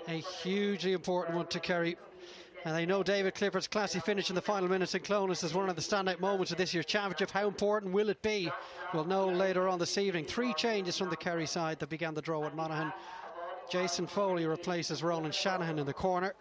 A hugely important one to Kerry. And they know David Clifford's classy finish in the final minutes in Clones is one of the standout moments of this year's championship. How important will it be? We'll know later on this evening. 3 changes from the Kerry side that began the draw with Monaghan. Jason Foley replaces Roland Shanahan in the corner.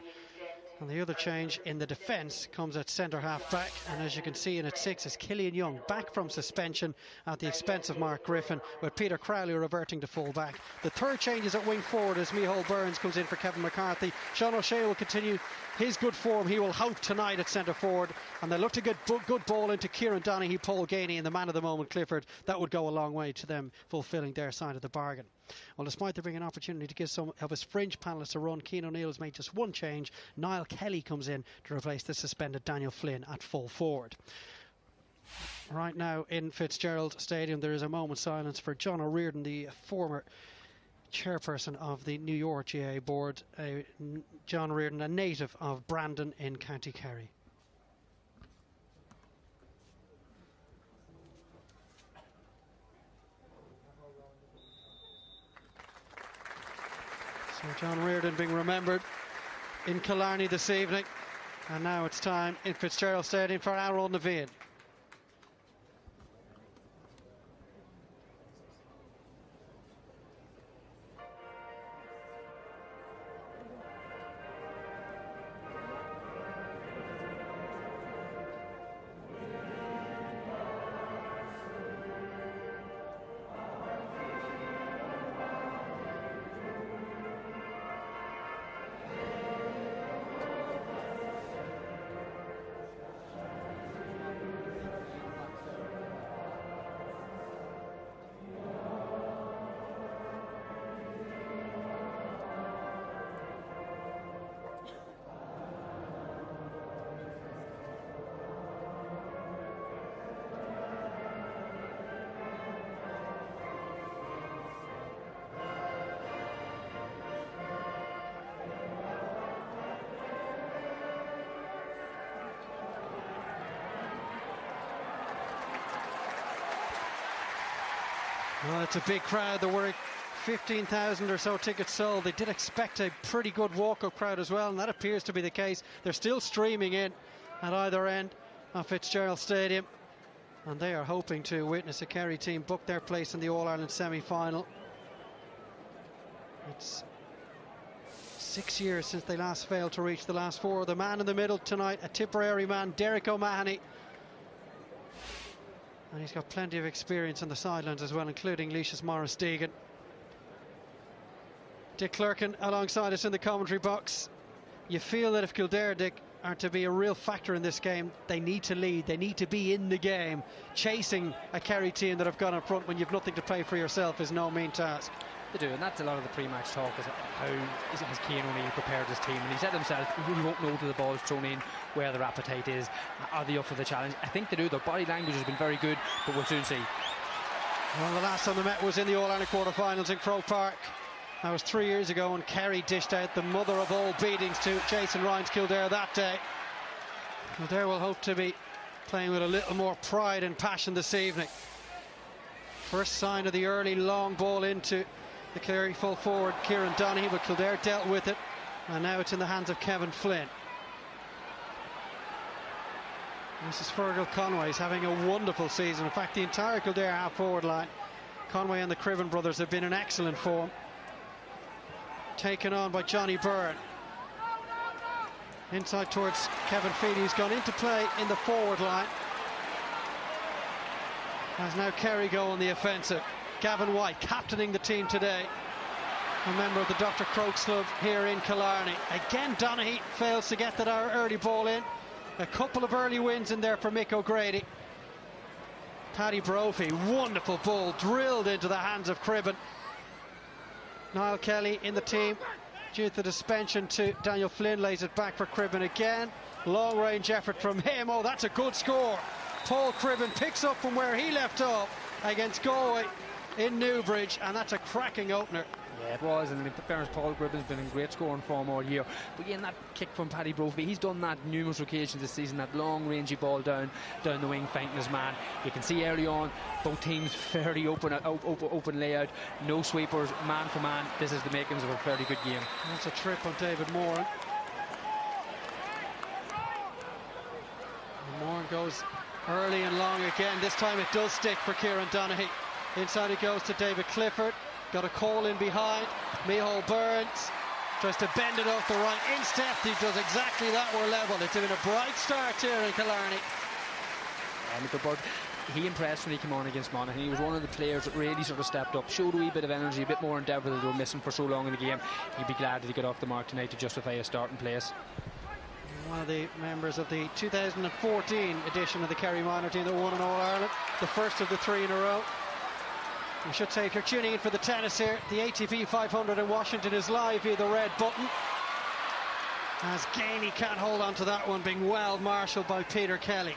And the other change in the defence comes at centre half back, and as you can see in at 6 is Killian Young back from suspension at the expense of Mark Griffin, with Peter Crowley reverting to full back. The third change is at wing forward as Micheál Burns comes in for Kevin McCarthy. Sean O'Shea will continue his good form. He will hope tonight at centre forward, and they look to get good ball into Kieran Donaghy, Paul Ganey and the man of the moment Clifford. That would go a long way to them fulfilling their side of the bargain. Well, despite there being an opportunity to give some of his fringe panellists a run, Cian O'Neill has made just one change. Niall Kelly comes in to replace the suspended Daniel Flynn at full forward. Right now in Fitzgerald Stadium there is a moment's silence for John O'Riordan, the former chairperson of the New York GAA board. John O'Riordan, a native of Brandon in County Kerry. So John O'Riordan being remembered in Killarney this evening, and now it's time in Fitzgerald Stadium for Aaron Naveen. Well, it's a big crowd. There were 15,000 or so tickets sold. They did expect a pretty good walk-up crowd as well, and that appears to be the case. They're still streaming in at either end of Fitzgerald Stadium, and they are hoping to witness a Kerry team book their place in the All-Ireland semi-final. It's 6 years since they last failed to reach the last 4. The man in the middle tonight, a Tipperary man, Derek O'Mahony. And he's got plenty of experience on the sidelines as well, including Lucius Morris-Deegan. Dick Clerkin alongside us in the commentary box. You feel that if Kildare, Dick, are to be a real factor in this game, they need to lead, they need to be in the game. Chasing a Kerry team that have gone up front when you've nothing to play for yourself is no mean task. They do, and that's a lot of the pre-match talk, is how has Cian O'Neill prepared his team, and he said himself he won't know till the ball's thrown in where their appetite is. Are they up for the challenge? I think they do. Their body language has been very good, but we'll soon see. Well, the last time they met was in the All-Ireland quarter-finals in Croke Park. That was 3 years ago, and Kerry dished out the mother of all beatings to Jason Ryan's Kildare that day. Kildare will hope to be playing with a little more pride and passion this evening. First sign of the early long ball into the Kerry full forward Kieran Donaghy, but Kildare dealt with it, and now it's in the hands of Kevin Flynn. Mrs. Fergal Conway is having a wonderful season. In fact, the entire Kildare half forward line, Conway and the Criven brothers, have been in excellent form. Taken on by Johnny Byrne. Inside towards Kevin Feely, who's gone into play in the forward line. As now Kerry go on the offensive. Gavin White captaining the team today, a member of the Dr. Crokes Club here in Killarney. Again, Donaghy fails to get that early ball in. A couple of early wins in there for Mick O'Grady. Paddy Brophy, wonderful ball drilled into the hands of Cribben. Niall Kelly in the team due to the suspension to Daniel Flynn, lays it back for Cribben again. Long range effort from him. Oh, that's a good score. Paul Cribben picks up from where he left off against Galway in Newbridge, and that's a cracking opener. Yeah, it was, and in fairness, Paul Gribben's been in great scoring form all year. But again, that kick from Paddy Brophy, he's done that numerous occasions this season, that long rangy ball down the wing, feinting his man. You can see early on, both teams fairly open layout, no sweepers, man for man. This is the makings of a fairly good game. That's a trip on David Moran. And Moran goes early and long again. This time it does stick for Kieran Donaghy. Inside it goes to David Clifford. Got a call in behind. Micheál Burns tries to bend it off the right. Instead, he does exactly that. We're level. It's been a bright start here in Killarney. But he impressed when he came on against Monaghan. He was one of the players that really sort of stepped up, showed a wee bit of energy, a bit more endeavour that they were missing for so long in the game. He'd be glad that he got off the mark tonight to justify a starting place. One of the members of the 2014 edition of the Kerry minor team that won in All-Ireland, the first of the 3 in a row. We should say if you're tuning in for the tennis here, the ATP 500 in Washington is live via the red button. As Gainey can't hold on to that one, being well marshalled by Peter Kelly.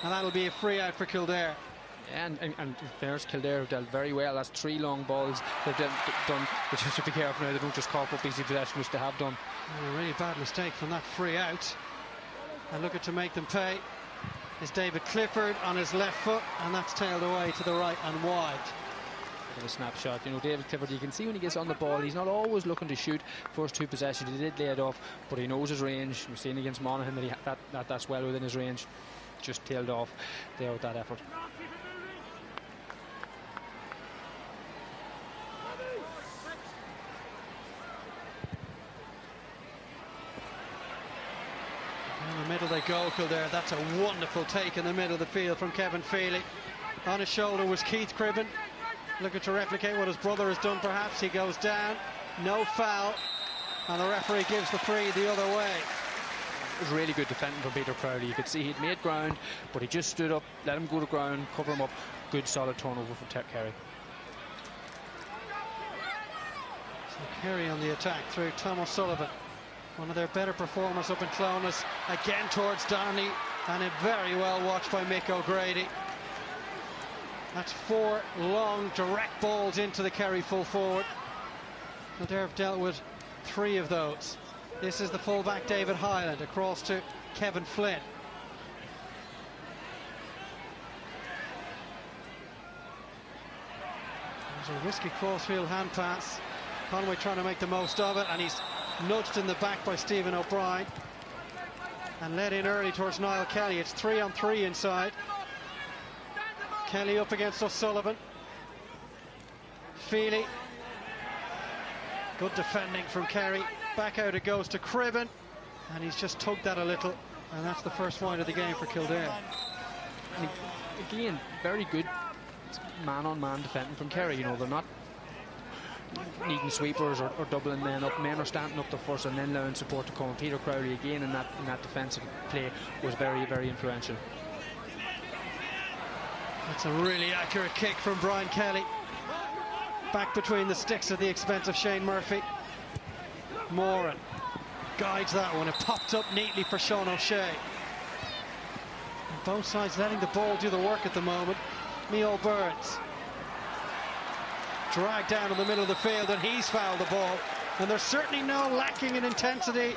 And that'll be a free out for Kildare. Yeah, and in fairness, Kildare have dealt very well. That's 3 long balls they've done, but just to be careful now, they don't just cough up easy possession, which they have done. A really bad mistake from that free out. And looking to make them pay is David Clifford on his left foot, and that's tailed away to the right and wide. A snapshot, you know, David Clifford, you can see when he gets on the ball, he's not always looking to shoot first 2 possessions. He did lay it off, but he knows his range. We've seen against Monaghan that that's well within his range. Just tailed off there with that effort. In the middle they go, Kildare. That's a wonderful take in the middle of the field from Kevin Feely. On his shoulder was Keith Cribben, looking to replicate what his brother has done perhaps. He goes down, no foul, and the referee gives the free the other way. It was really good defending from Peter Crowley. You could see he'd made ground, but he just stood up, let him go to ground, cover him up. Good solid turnover from Kerry. So Kerry on the attack through Tom O'Sullivan, one of their better performers up in Clonus, again towards Donaghy, and it very well watched by Mick O'Grady. That's 4 long direct balls into the Kerry full forward. Kildare have dealt with 3 of those. This is the fullback David Hyland across to Kevin Flynn. There's a risky crossfield hand pass. Conway trying to make the most of it, and he's nudged in the back by Stephen O'Brien and led in early towards Niall Kelly. It's 3-on-3 inside. Kelly up against O'Sullivan. Feely. Good defending from Kerry. Back out it goes to Cribben, and he's just tugged that a little, and that's the first point of the game for Kildare. And again, very good man-on-man defending from Kerry. You know, they're not needing sweepers or doubling men up. Men are standing up the first and then allowing support to come. And Peter Crowley again in that defensive play was very, very influential. That's a really accurate kick from Brian Kelly. Back between the sticks at the expense of Shane Murphy. Moran guides that one. It popped up neatly for Sean O'Shea. And both sides letting the ball do the work at the moment. Micheál Burns dragged down in the middle of the field, and he's fouled the ball. And there's certainly no lacking in intensity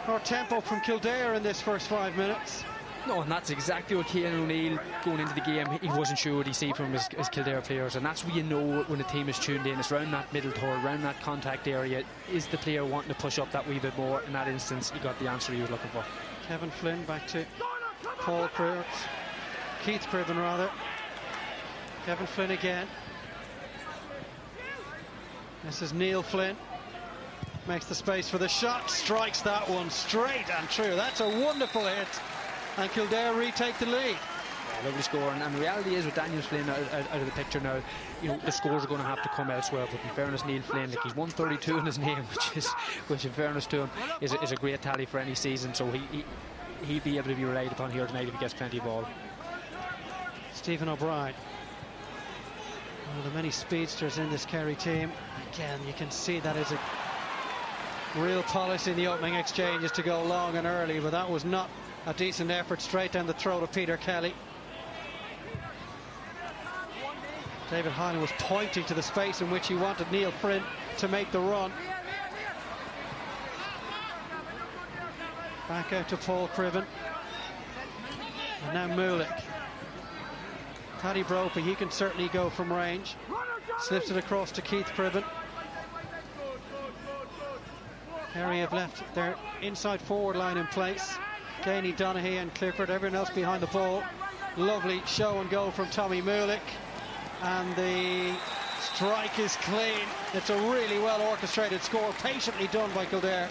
or tempo from Kildare in this first 5 minutes. No, and that's exactly what Cian O'Neill going into the game, he wasn't sure what he see from his Kildare players, and that's what you know when the team is tuned in. It's around that middle third, around that contact area. Is the player wanting to push up that wee bit more? In that instance, he got the answer he was looking for. Kevin Flynn back to Paul Cribben, Keith Cribben rather. Kevin Flynn again. This is Neil Flynn. Makes the space for the shot, strikes that one straight and true. That's a wonderful hit. And Kildare retake the lead. Yeah, lovely score, and the reality is with Daniel Flynn out of the picture now, you know, the scores are going to have to come elsewhere. But in fairness, Neil Flynn, like, he's 132 in his name, which in fairness to him is a great tally for any season. So he'd be able to be relied upon here tonight if he gets plenty of ball. Stephen O'Brien, one of the many speedsters in this Kerry team. Again, you can see that is a real policy in the opening exchanges to go long and early, but that was not a decent effort straight down the throat of Peter Kelly. David Hyland was pointing to the space in which he wanted Neil Fryn to make the run. Back out to Paul Cribben. And now Mulick. Paddy Brophy, he can certainly go from range. Slips it across to Keith Cribben. Kerry have left their inside forward line in place. Gainey, Donaghy and Clifford, everyone else behind the ball. Lovely show and goal from Tommy Mulick. And the strike is clean. It's a really well orchestrated score, patiently done by Kildare.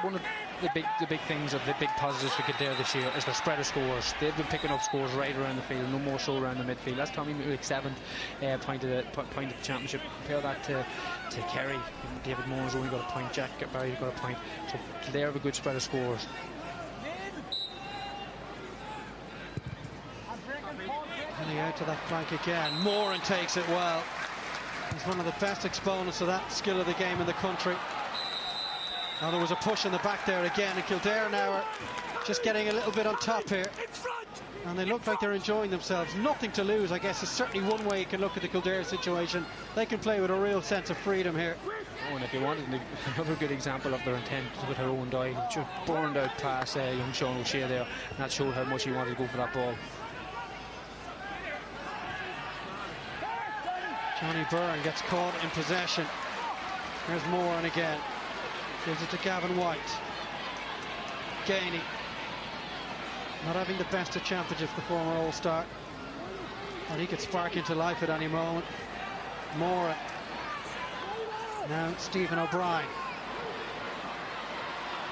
One of the big things, of the big positives for Kildare this year is their spread of scores. They've been picking up scores right around the field, no more so around the midfield. That's Tommy Mulick's 7th point of the championship. Compare that to Kerry. David Moore's only got a point, Jack Barry's got a point. So Kildare have a good spread of scores. Penny out to that flank again. Moran takes it well. He's one of the best exponents of that skill of the game in the country. Now there was a push in the back there again, and Kildare now are just getting a little bit on top here. And they look like they're enjoying themselves. Nothing to lose, I guess, is certainly one way you can look at the Kildare situation. They can play with a real sense of freedom here. Oh, and if you wanted another good example of their intent with her own die, just burned out past young Sean O'Shea there, and that showed how much he wanted to go for that ball. Johnny Byrne gets caught in possession. Here's Moran again. Gives it to Gavin White. Gainey. Not having the best of championship, the former All-Star. And he could spark into life at any moment. Moran. Now Stephen O'Brien.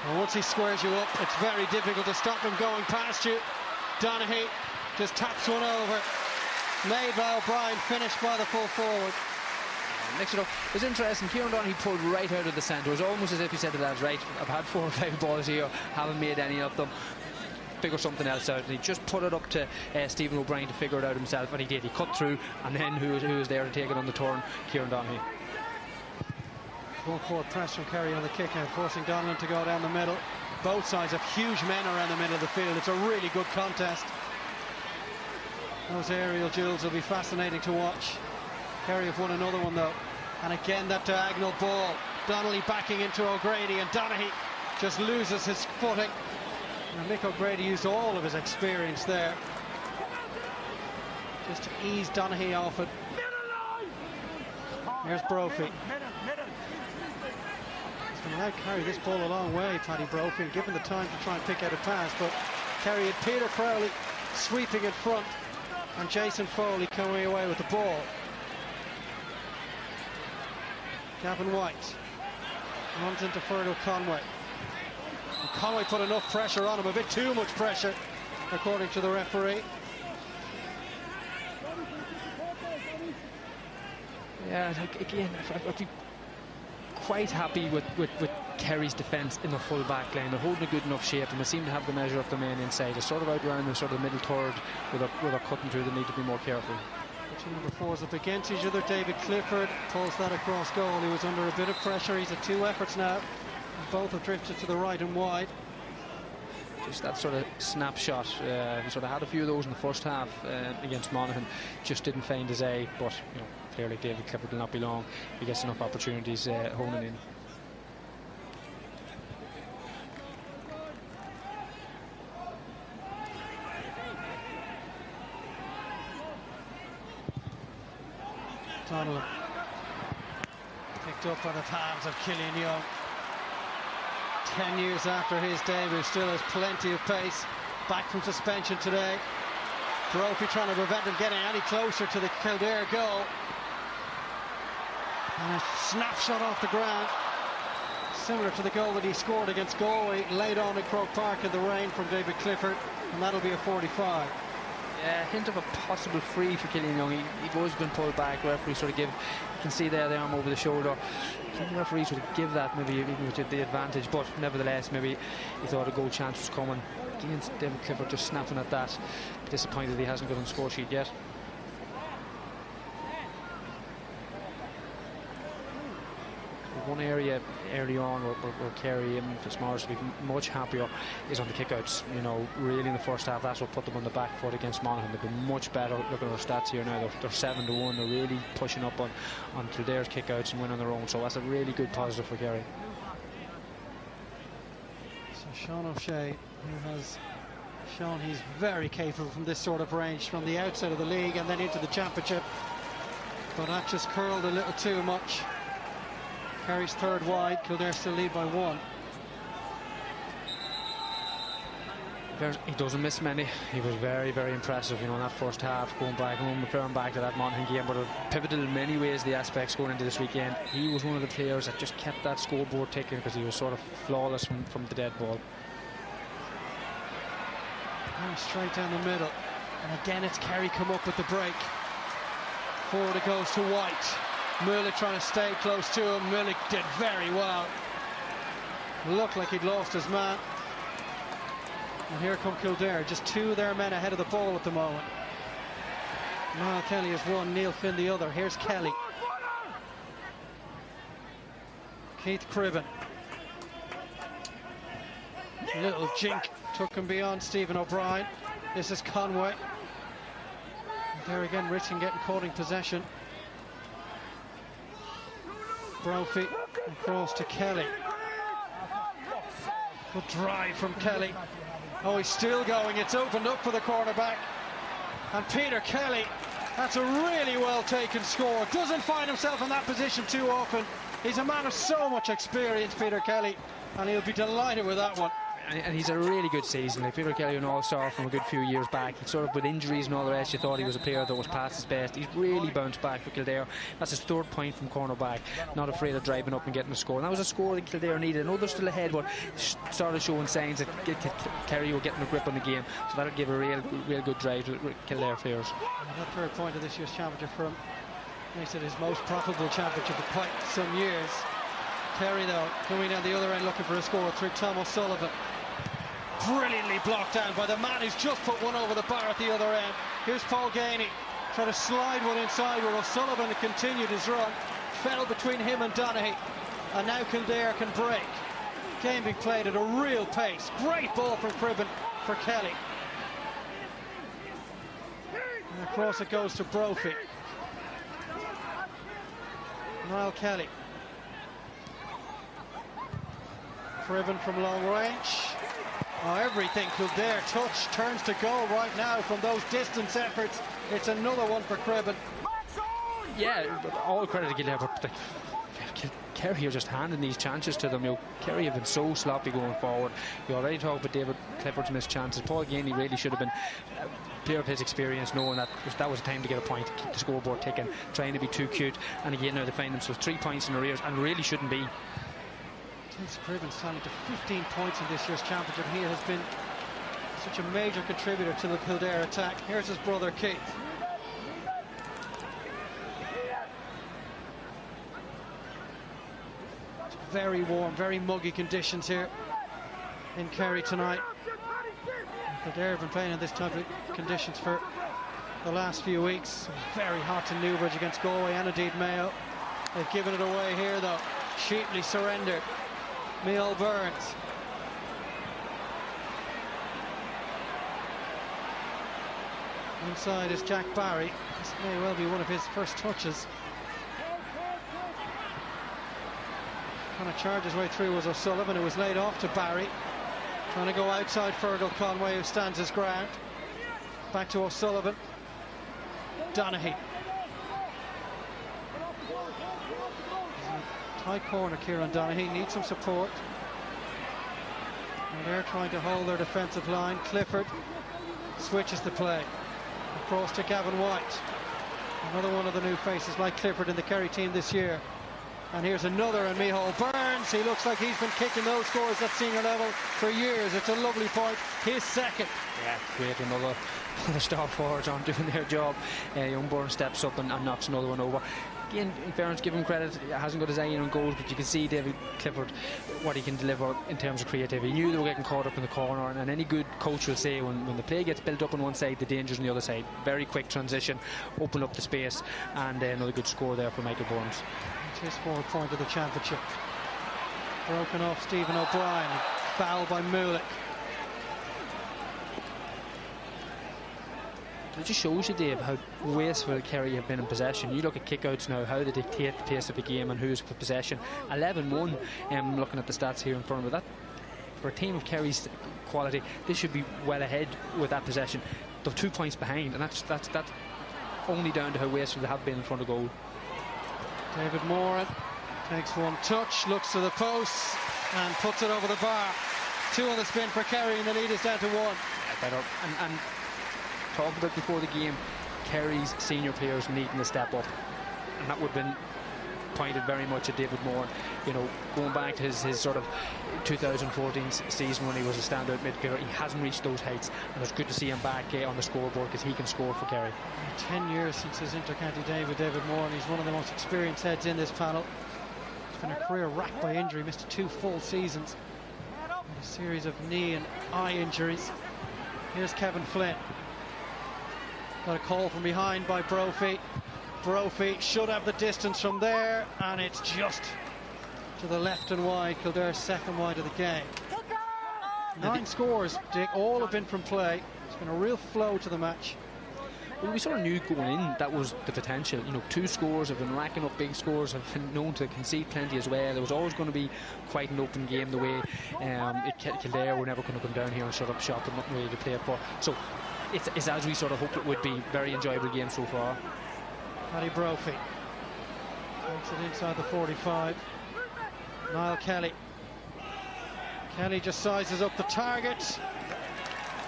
And once he squares you up, it's very difficult to stop him going past you. Donaghy just taps one over. Made by O'Brien, finished by the full forward. Mix it up. It was interesting. Kieran Donaghy pulled right out of the centre. It was almost as if he said to the lads, right, I've had 4 or 5 balls here, haven't made any of them. Figure something else out. And he just put it up to Stephen O'Brien to figure it out himself, and he did. He cut through, and then who was there to take it on the turn? Kieran Donaghy. Full court press from Kerry on the kick out, forcing Donlan to go down the middle. Both sides have huge men around the middle of the field. It's a really good contest. Those aerial duels will be fascinating to watch. Kerry have won another one though. And again that diagonal ball. Donnelly backing into O'Grady, and Donaghy just loses his footing. And Mick O'Grady used all of his experience there just to ease Donaghy off it. Here's Brophy. He's going to now carry this ball a long way, Paddy Brophy, and given the time to try and pick out a pass, but Kerry had Peter Crowley sweeping in front, and Jason Foley coming away with the ball. Gavin White runs into Fergal Conway. And Conway put enough pressure on him, a bit too much pressure, according to the referee. Yeah, again, I'd be quite happy with Kerry's defence in the full back line. They're holding a good enough shape, and they seem to have the measure of the men inside. It's sort of out around the sort of middle third where they're cutting through. They need to be more careful. Number 4's up against each other. David Clifford pulls that across goal. He was under a bit of pressure. He's at 2 efforts now. Both have drifted to the right and wide. Just that sort of snapshot. He sort of had a few of those in the first half against Monaghan. Just didn't find his eye, but you know, clearly David Clifford will not be long. He gets enough opportunities honing in. Donald picked up by the palms of Killian Young. 10 years after his debut, still has plenty of pace. Back from suspension today. Brophy trying to prevent him getting any closer to the Kildare goal. And a snapshot off the ground, similar to the goal that he scored against Galway, laid on at Croke Park in the rain from David Clifford, and that'll be a 45. Yeah, hint of a possible free for Killian Young. He'd always been pulled back. Referee sort of give, you can see there the arm over the shoulder. The referee sort of give that maybe even with the advantage, but nevertheless maybe he thought a goal chance was coming. Again, David Clifford just snapping at that. Disappointed he hasn't got on the score sheet yet. one area early on where Kerry and Fitzmaurice will be much happier is on the kickouts. You know, really in the first half, that's what put them on the back foot against Monaghan. They've been much better. Looking at their stats here now, they're 7-1. They're really pushing up on Kildare's kickouts and winning their own. So that's a really good positive for Kerry. So Sean O'Shea, who has shown he's very capable from this sort of range, from the outside of the league and then into the championship, but that just curled a little too much. Kerry's third wide, Kildare still lead by 1. He doesn't miss many. He was very, very impressive, you know, in that first half, going back and referring back to that Monaghan game, but it pivoted in many ways the aspects going into this weekend. He was one of the players that just kept that scoreboard ticking because he was sort of flawless from the dead ball. And straight down the middle, and again it's Kerry come up with the break. Forward it goes to White. Mullett trying to stay close to him. Mullett did very well. Looked like he'd lost his man. And here come Kildare, just 2 of their men ahead of the ball at the moment. Niall Kelly is one, Neil Finn the other. Here's Kelly. Keith Cribben. Little jink took him beyond Stephen O'Brien. This is Conway. And there again, Richmond getting caught in possession. Brophy across to Kelly. Good drive from Kelly. Oh, he's still going. It's opened up for the cornerback. And Peter Kelly, that's a really well taken score. Doesn't find himself in that position too often. He's a man of so much experience, Peter Kelly, and he'll be delighted with that one. And he's a really good season. Like Peter Kelly, an all-star from a good few years back. He sort of, with injuries and all the rest, you thought he was a player that was past his best. He's really bounced back for Kildare. That's his 3rd point from cornerback. Not afraid of driving up and getting a score. And that was a score that Kildare needed. I know they're still ahead, but started showing signs that Kerry were getting a grip on the game. So that'll give a real good drive to Kildare players. And that 3rd point of this year's championship for him makes it his most profitable championship for quite some years. Kerry, though, coming down the other end looking for a score through Tom O'Sullivan. Brilliantly blocked down by the man who's just put one over the bar at the other end. Here's Paul Gainey trying to slide one inside where O'Sullivan continued his run. Fell between him and Donaghy. And now Kildare can break. Game being played at a real pace. Great ball from Cribben for Kelly. And across it goes to Brophy. Niall Kelly. Cribben from long range. Oh, everything Kildare touch turns to goal right now from those distance efforts. It's another one for Cribben. Yeah, all credit to Kildare, but Kerry are just handing these chances to them. You know, Kerry have been so sloppy going forward. We already talked about David Clifford's missed chances. Paul Gainey really should have been a player of his experience, knowing that was the time to get a point, to keep the scoreboard ticking, trying to be too cute. And again, now they find themselves 3 points in arrears, and really shouldn't be. Cribben's tallied to 15 points in this year's championship. He has been such a major contributor to the Kildare attack. Here's his brother Keith. It's very warm, very muggy conditions here in Kerry tonight. Kildare have been playing in this type of conditions for the last few weeks. Very hot in Newbridge against Galway and indeed Mayo. They've given it away here though. Cheaply surrendered. Micheál Burns. Inside is Jack Barry. This may well be one of his first touches. Trying to charge his way through was O'Sullivan, who was laid off to Barry. Trying to go outside Fergal Conway, who stands his ground. Back to O'Sullivan. Donaghy. High corner, Kieran Donaghy needs some support. And they're trying to hold their defensive line. Clifford switches the play across to Gavin White. Another one of the new faces like Clifford in the Kerry team this year. And here's another, and Micheál Burns. He looks like he's been kicking those scores at senior level for years. It's a lovely point, his 2nd. Yeah, great. Another star forwards aren't doing their job. Youngborn steps up and knocks another one over. Again, in fairness, give him credit, he hasn't got his eye in on goals, but you can see David Clifford, what he can deliver in terms of creativity. He knew they were getting caught up in the corner, and any good coach will say when the play gets built up on one side, the danger's on the other side. Very quick transition, open up the space, and another good score there for Michael Burns. It's his 4th point of the championship. Broken off Stephen O'Brien, foul by Mulick. It just shows you, Dave, how wasteful Kerry have been in possession. You look at kickouts now, how they dictate the pace of the game and who's with possession. 11-1, looking at the stats here in front of that. For a team of Kerry's quality, this should be well ahead with that possession. They're 2 points behind, and that's only down to how wasteful they have been in front of goal. David Moran takes one touch, looks to the post, and puts it over the bar. 2 on the spin for Kerry, and the lead is down to 1. Yeah, better. And talked about before the game, Kerry's senior players needing to step up, and that would have been pointed very much at David Moore. You know, going back to his sort of 2014 season when he was a standout midfielder, he hasn't reached those heights, and it's good to see him back on the scoreboard because he can score for Kerry. 10 years since his inter-county day with David Moore, and he's one of the most experienced heads in this panel. It's been a career racked by injury, missed 2 full seasons, and a series of knee and eye injuries. Here's Kevin Flynn. Got a call from behind by Brophy. Brophy should have the distance from there, and it's just to the left and wide. Kildare's 2nd wide of the game. 9 scores, Dick, all have been from play. It's been a real flow to the match. Well, we sort of knew going in that was the potential. You know, 2 scores, have been racking up big scores, have been known to concede plenty as well. There was always going to be quite an open game the way Kildare were never going to come down here and shut up shop and nothing really to play for. So it's as we sort of hoped it would be. Very enjoyable game so far. Paddy Brophy takes it inside the 45. Niall Kelly. Kelly just sizes up the target.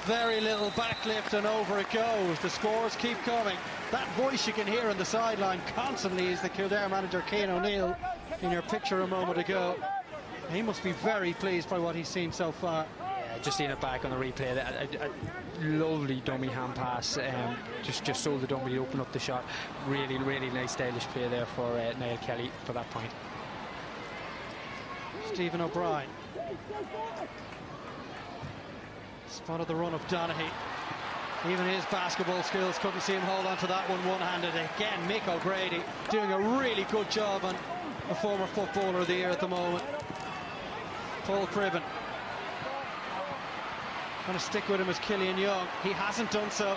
Very little backlift and over it goes. The scores keep coming. That voice you can hear on the sideline constantly is the Kildare manager, Cian O'Neill, in your picture a moment ago. He must be very pleased by what he's seen so far. Yeah, just seeing it back on the replay. A lovely dummy hand pass. Just so the dummy to open up the shot. Really, really nice stylish play there for Niall Kelly for that point. Stephen O'Brien. Spotted the run of Donaghy. Even his basketball skills couldn't see him hold on to that one one-handed. Again, Mick O'Grady doing a really good job on a former footballer of the year at the moment. Paul Cribben. Going to stick with him as Killian Young. He hasn't done so.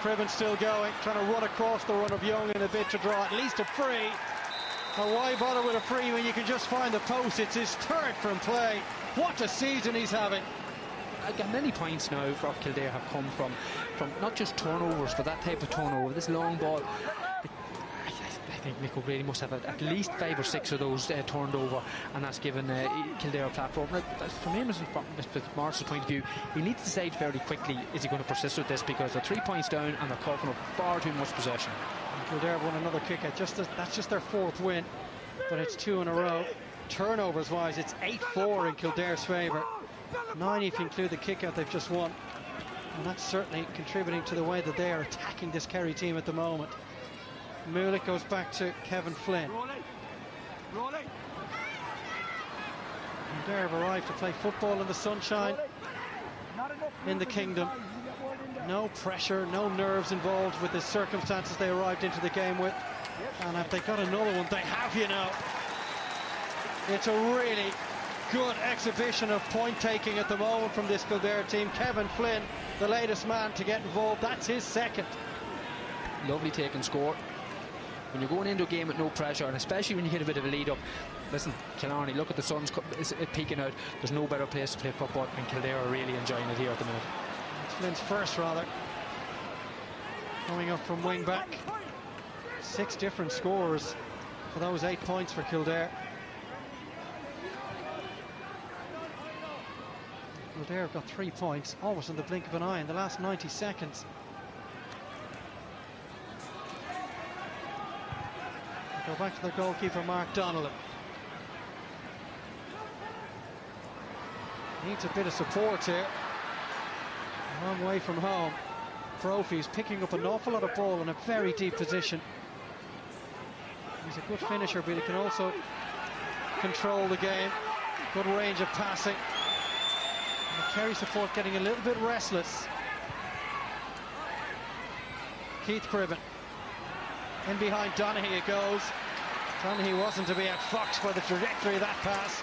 Cribben still going, trying to run across the run of Young in a bit to draw at least a free. Now why bother with a free when you can just find the post? It's his 3rd from play. What a season he's having. Again, many points now for Kildare have come from not just turnovers, but that type of turnover, this long ball. I think Mick O'Grady must have at least 5 or 6 of those turned over, and that's given Kildare a platform. From him, as Marshall's point of view, he needs to decide fairly quickly, is he going to persist with this, because they're 3 points down and they're coughing up far too much possession. And Kildare won another kick out. That's just their 4th win, but it's 2 in a row. Turnovers wise, it's 8-4 in Kildare's favour. 9 if you include the kick out they've just won, and that's certainly contributing to the way that they are attacking this Kerry team at the moment. Mulick goes back to Kevin Flynn. Kildare have arrived to play football in the sunshine in the Kingdom. No pressure, no nerves involved with the circumstances they arrived into the game with, and if they got another one, they have, you know. It's a really good exhibition of point taking at the moment from this Kildare team. Kevin Flynn, the latest man to get involved. That's his 2nd. Lovely take and score. When you're going into a game with no pressure, and especially when you hit a bit of a lead up, listen, Killarney, look at the sun's peeking out. There's no better place to play football, and Kildare are really enjoying it here at the minute. It's Flynn's 1st, rather. Coming up from wing back. 6 different scores for those 8 points for Kildare. Kildare have got 3 points, almost in the blink of an eye in the last 90 seconds. Go back to their goalkeeper, Mark Donnellan. Needs a bit of support here. Long way from home. Brophy's picking up an awful lot of ball in a very deep position. He's a good finisher, but he can also control the game. Good range of passing. And the Kerry support getting a little bit restless. Keith Cribben. In behind Donaghy it goes. Donaghy wasn't to be outfoxed by the trajectory of that pass.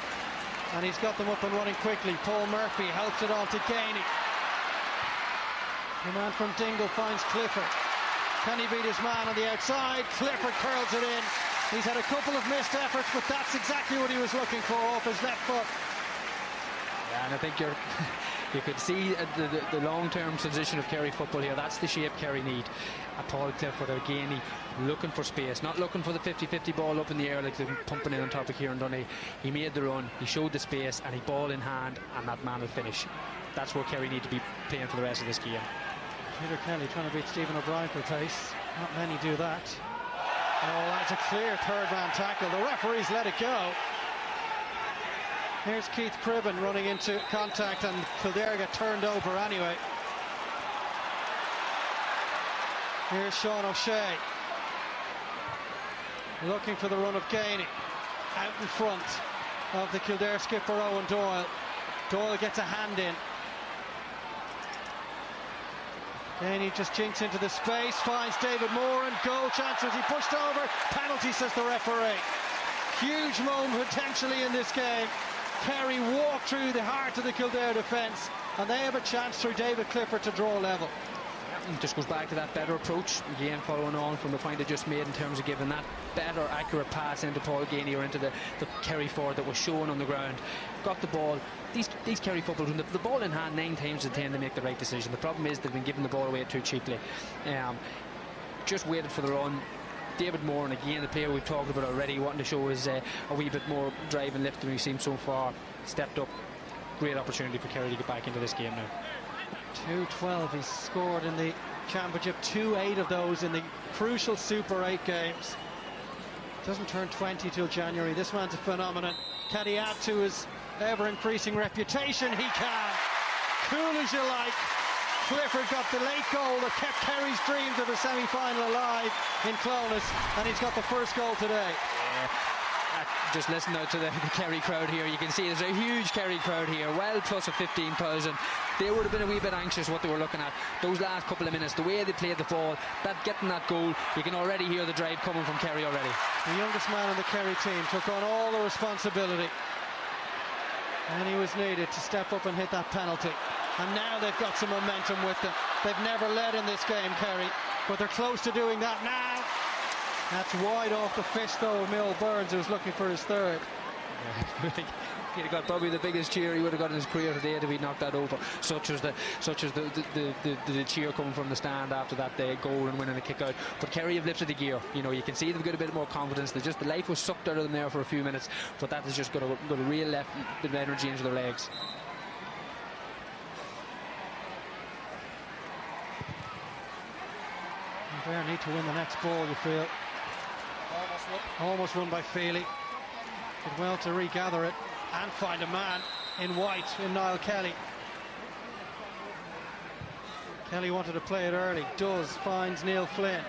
And he's got them up and running quickly. Paul Murphy helps it on to Gainey. The man from Dingle finds Clifford. Can he beat his man on the outside? Clifford curls it in. He's had a couple of missed efforts, but that's exactly what he was looking for off his left foot. Yeah, and I think you could see the long-term transition of Kerry football here. That's the shape Kerry need. Paul Clifford again, looking for space, not looking for the 50-50 ball up in the air like they're pumping in on top of Kieran Donaghy. He made the run, he showed the space, and he ball in hand, and that man will finish. That's where Kerry need to be playing for the rest of this game. Peter Kelly trying to beat Stephen O'Brien for pace. Not many do that. Oh, that's a clear third-man tackle. The referees let it go. Here's Keith Cribben running into contact, and Kildare get turned over anyway. Here's Sean O'Shea. Looking for the run of Gainey. Out in front of the Kildare skipper Owen Doyle. Doyle gets a hand in. Gainey just jinks into the space, finds David Moore, and goal chance as he pushed over. Penalty, says the referee. Huge moment potentially in this game. Kerry walk through the heart of the Kildare defence, and they have a chance through David Clifford to draw level. It just goes back to that better approach, again following on from the point I just made in terms of giving that better accurate pass into Paul Gainey or into the Kerry forward that was shown on the ground. Got the ball. These Kerry footballers, when the ball in hand 9 times out of 10 they make the right decision. The problem is they've been giving the ball away too cheaply. Just waited for the run. David Moore, and again the player we've talked about already, wanting to show his a wee bit more drive and lift than we've seen so far, stepped up. Great opportunity for Kerry to get back into this game now. 2-12 he's scored in the championship, 2-8 of those in the crucial Super 8 games. Doesn't turn 20 till January. This man's a phenomenon. Can he add to his ever-increasing reputation? He can. Cool as you like. Clifford got the late goal that kept Kerry's dreams of a semi-final alive in Clones, and he's got the first goal today. Just listen now to the Kerry crowd here. You can see there's a huge Kerry crowd here, well plus of 15,000. They would have been a wee bit anxious what they were looking at those last couple of minutes, the way they played the ball, that getting that goal. You can already hear the drive coming from Kerry already. The youngest man on the Kerry team took on all the responsibility, and he was needed to step up and hit that penalty. And now they've got some momentum with them. They've never led in this game, Kerry, but they're close to doing that now. That's wide off the fist, though, of Mill Burns, who's looking for his third. He'd have got probably the biggest cheer he would have got in his career today if he'd knocked that over. Such as the cheer coming from the stand after that goal and winning a kick out. But Kerry have lifted the gear. You know, you can see they've got a bit more confidence. The life was sucked out of them there for a few minutes, but that has just got a real bit of energy into their legs. They need to win the next ball, you feel. Almost won by Feely. Did well to regather it and find a man in white in Niall Kelly. Kelly wanted to play it early. Does. Finds Neil Flynn.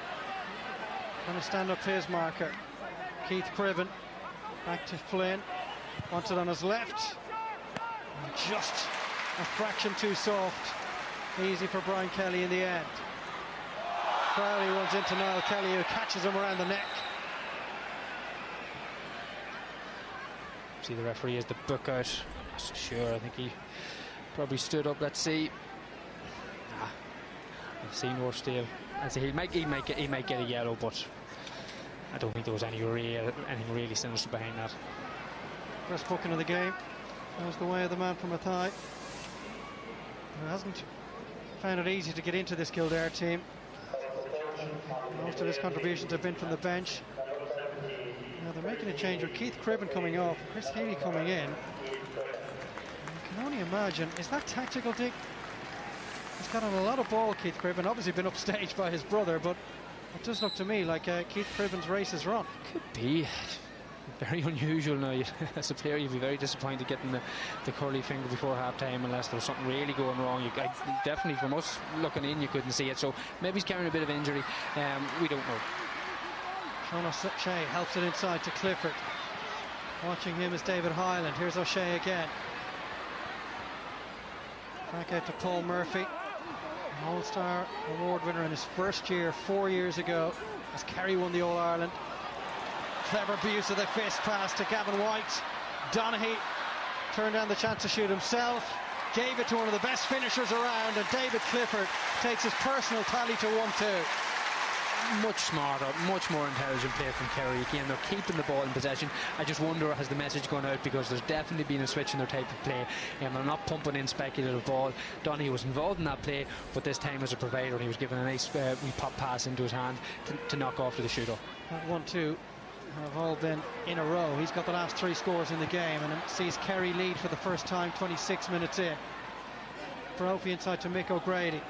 Going to stand up his marker. Keith Cribben. Back to Flynn. Wants it on his left. And just a fraction too soft. Easy for Brian Kelly in the end. Crowley runs into Niall Kelly, who catches him around the neck. See the referee has the book out. Sure, I think he probably stood up. Let's see. I've seen worse, Dave. He might get a yellow, but I don't think there was anything really sinister behind that. First booking of the game. That was the way of the man from Athy. He hasn't found it easy to get into this Kildare team. Most of his contributions have been from the bench. Now they're making a change with Keith Cribben coming off, Chris Healy coming in. And you can only imagine, is that tactical, Dick? He's got on a lot of ball, Keith Cribben, obviously been upstaged by his brother, but it does look to me like Keith Cribben's race is run. Could be. very unusual now. As a player, you'd be very disappointed getting the curly finger before half time unless there was something really going wrong. Definitely from us looking in, you couldn't see it, so maybe he's carrying a bit of injury. We don't know. Sean O'Shea helps it inside to Clifford. Watching him is David Hyland. Here's O'Shea again. Back out to Paul Murphy, an All-Star award winner in his first year 4 years ago as Kerry won the All-Ireland. Clever abuse of the fist pass to Gavin White. Donaghy turned down the chance to shoot himself, gave it to one of the best finishers around, and David Clifford takes his personal tally to 1-2. Much smarter, much more intelligent play from Kerry. Again, they're keeping the ball in possession. I just wonder, has the message gone out, because there's definitely been a switch in their type of play. They're not pumping in speculative ball. Donaghy was involved in that play, but this time as a provider, and he was given a nice wee pop pass into his hand to knock off to the shooter. That 1-2 have all been in a row. He's got the last 3 scores in the game, and it sees Kerry lead for the first time 26 minutes in. Brophy inside to Mick O'Grady.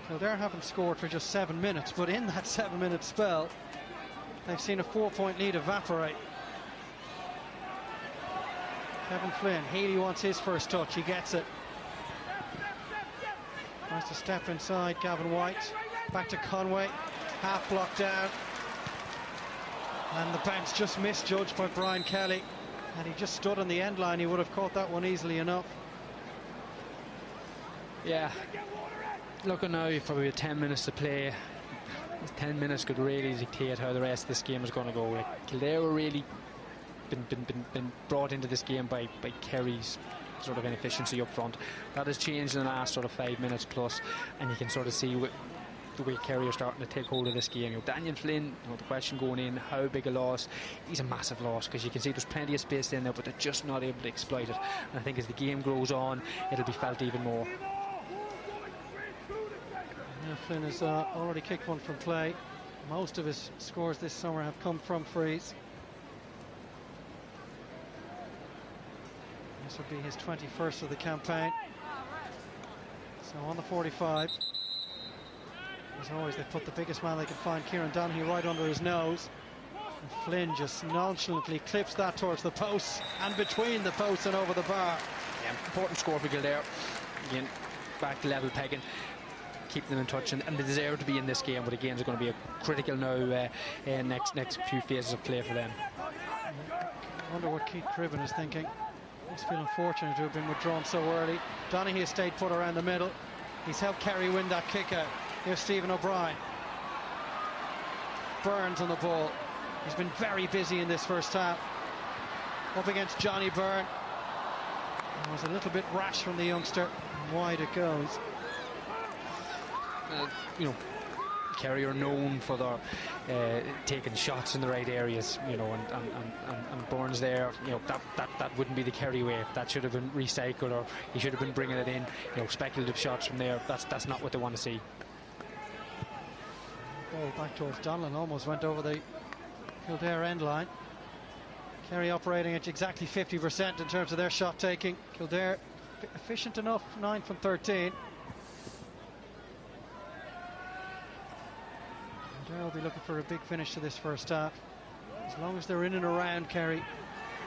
Kildare haven't scored for just 7 minutes, but in that 7-minute spell they've seen a 4-point lead evaporate. Kevin Flynn, Healy wants his first touch, he gets it. Tries to step inside Gavin White, back to Conway, half blocked down, and the bounce just misjudged by Brian Kelly, and he just stood on the end line. He would have caught that one easily enough. Yeah, looking now, you've probably 10 minutes to play. 10 minutes could really dictate how the rest of this game is going to go. Like, Kildare were really been brought into this game by Kerry's sort of inefficiency up front. That has changed in the last sort of 5 minutes plus, and you can sort of see the way Kerry are starting to take hold of this game. Daniel Flynn, the question going in, how big a loss? He's a massive loss, because you can see there's plenty of space in there, but they're just not able to exploit it. And I think as the game grows on, it'll be felt even more. Flynn has already kicked one from play. Most of his scores this summer have come from frees. This would be his 21st of the campaign. So on the 45, as always, they put the biggest man they can find, Kieran Donaghy, right under his nose. And Flynn just nonchalantly clips that towards the post and between the posts and over the bar. Yeah, important score for Kildare. Again, back to level pegging. Keep them in touch, and they deserve to be in this game, but again, it's going to be a critical now next few phases of play for them. I wonder what Keith Cribben is thinking. He's feeling fortunate to have been withdrawn so early. Donaghy has stayed put around the middle. He's helped Kerry win that kick out. Here's Stephen O'Brien. Burns on the ball. He's been very busy in this first half. Up against Johnny Byrne. It was a little bit rash from the youngster. Wide it goes. Kerry are known for their taking shots in the right areas, and Burns there, that wouldn't be the Kerry way. That should have been recycled, or he should have been bringing it in, speculative shots from there. That's not what they want to see. Ball back towards Donlan, almost went over the Kildare end line. Kerry operating at exactly 50% in terms of their shot taking. Kildare efficient enough, 9 from 13. They'll be looking for a big finish to this first half. As long as they're in and around Kerry,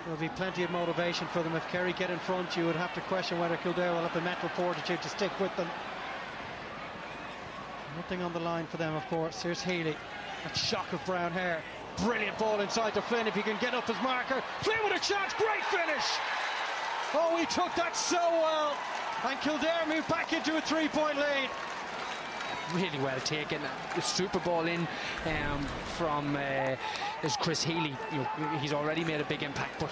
there'll be plenty of motivation for them. If Kerry get in front, you would have to question whether Kildare will have the mental fortitude to stick with them. Nothing on the line for them, of course. Here's Healy. That shock of brown hair. Brilliant ball inside to Flynn if he can get up his marker. Flynn with a chance, great finish! Oh, he took that so well. And Kildare moved back into a 3-point lead. Really well taken. The super ball in from is Chris Healy. He's already made a big impact, but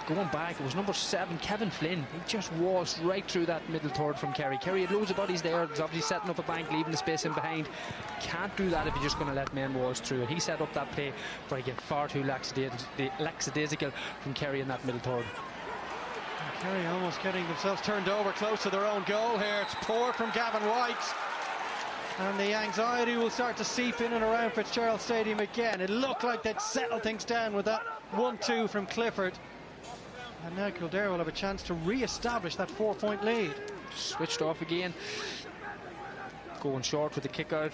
going back, it was number 7, Kevin Flynn. He just waltzed right through that middle third from Kerry. Kerry had loads of bodies there. He's obviously setting up a bank, leaving the space in behind. Can't do that if you're just going to let men waltz through it. He set up that play, but again, far too lackadaisical from Kerry in that middle third. Kerry almost getting themselves turned over close to their own goal here. It's poor from Gavin White. And the anxiety will start to seep in and around Fitzgerald Stadium again. It looked like they'd settle things down with that 1-2 from Clifford. And now Kildare will have a chance to re-establish that 4-point lead. Switched off again. Going short with the kick out.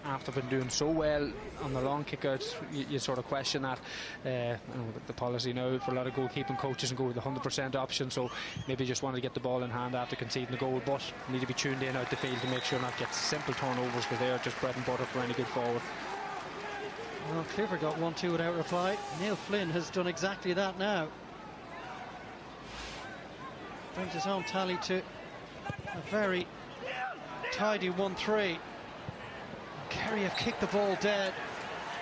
after been doing so well on the long kick-outs, you sort of question that. The policy now for a lot of goalkeeping coaches and go with the 100% option, so maybe just want to get the ball in hand after conceding the goal, but need to be tuned in out the field to make sure not get simple turnovers, because they're just bread and butter for any good forward. Well, Clifford got 1-2 without reply. Neil Flynn has done exactly that now. Brings his own tally to a very tidy 1-3. Kerry have kicked the ball dead,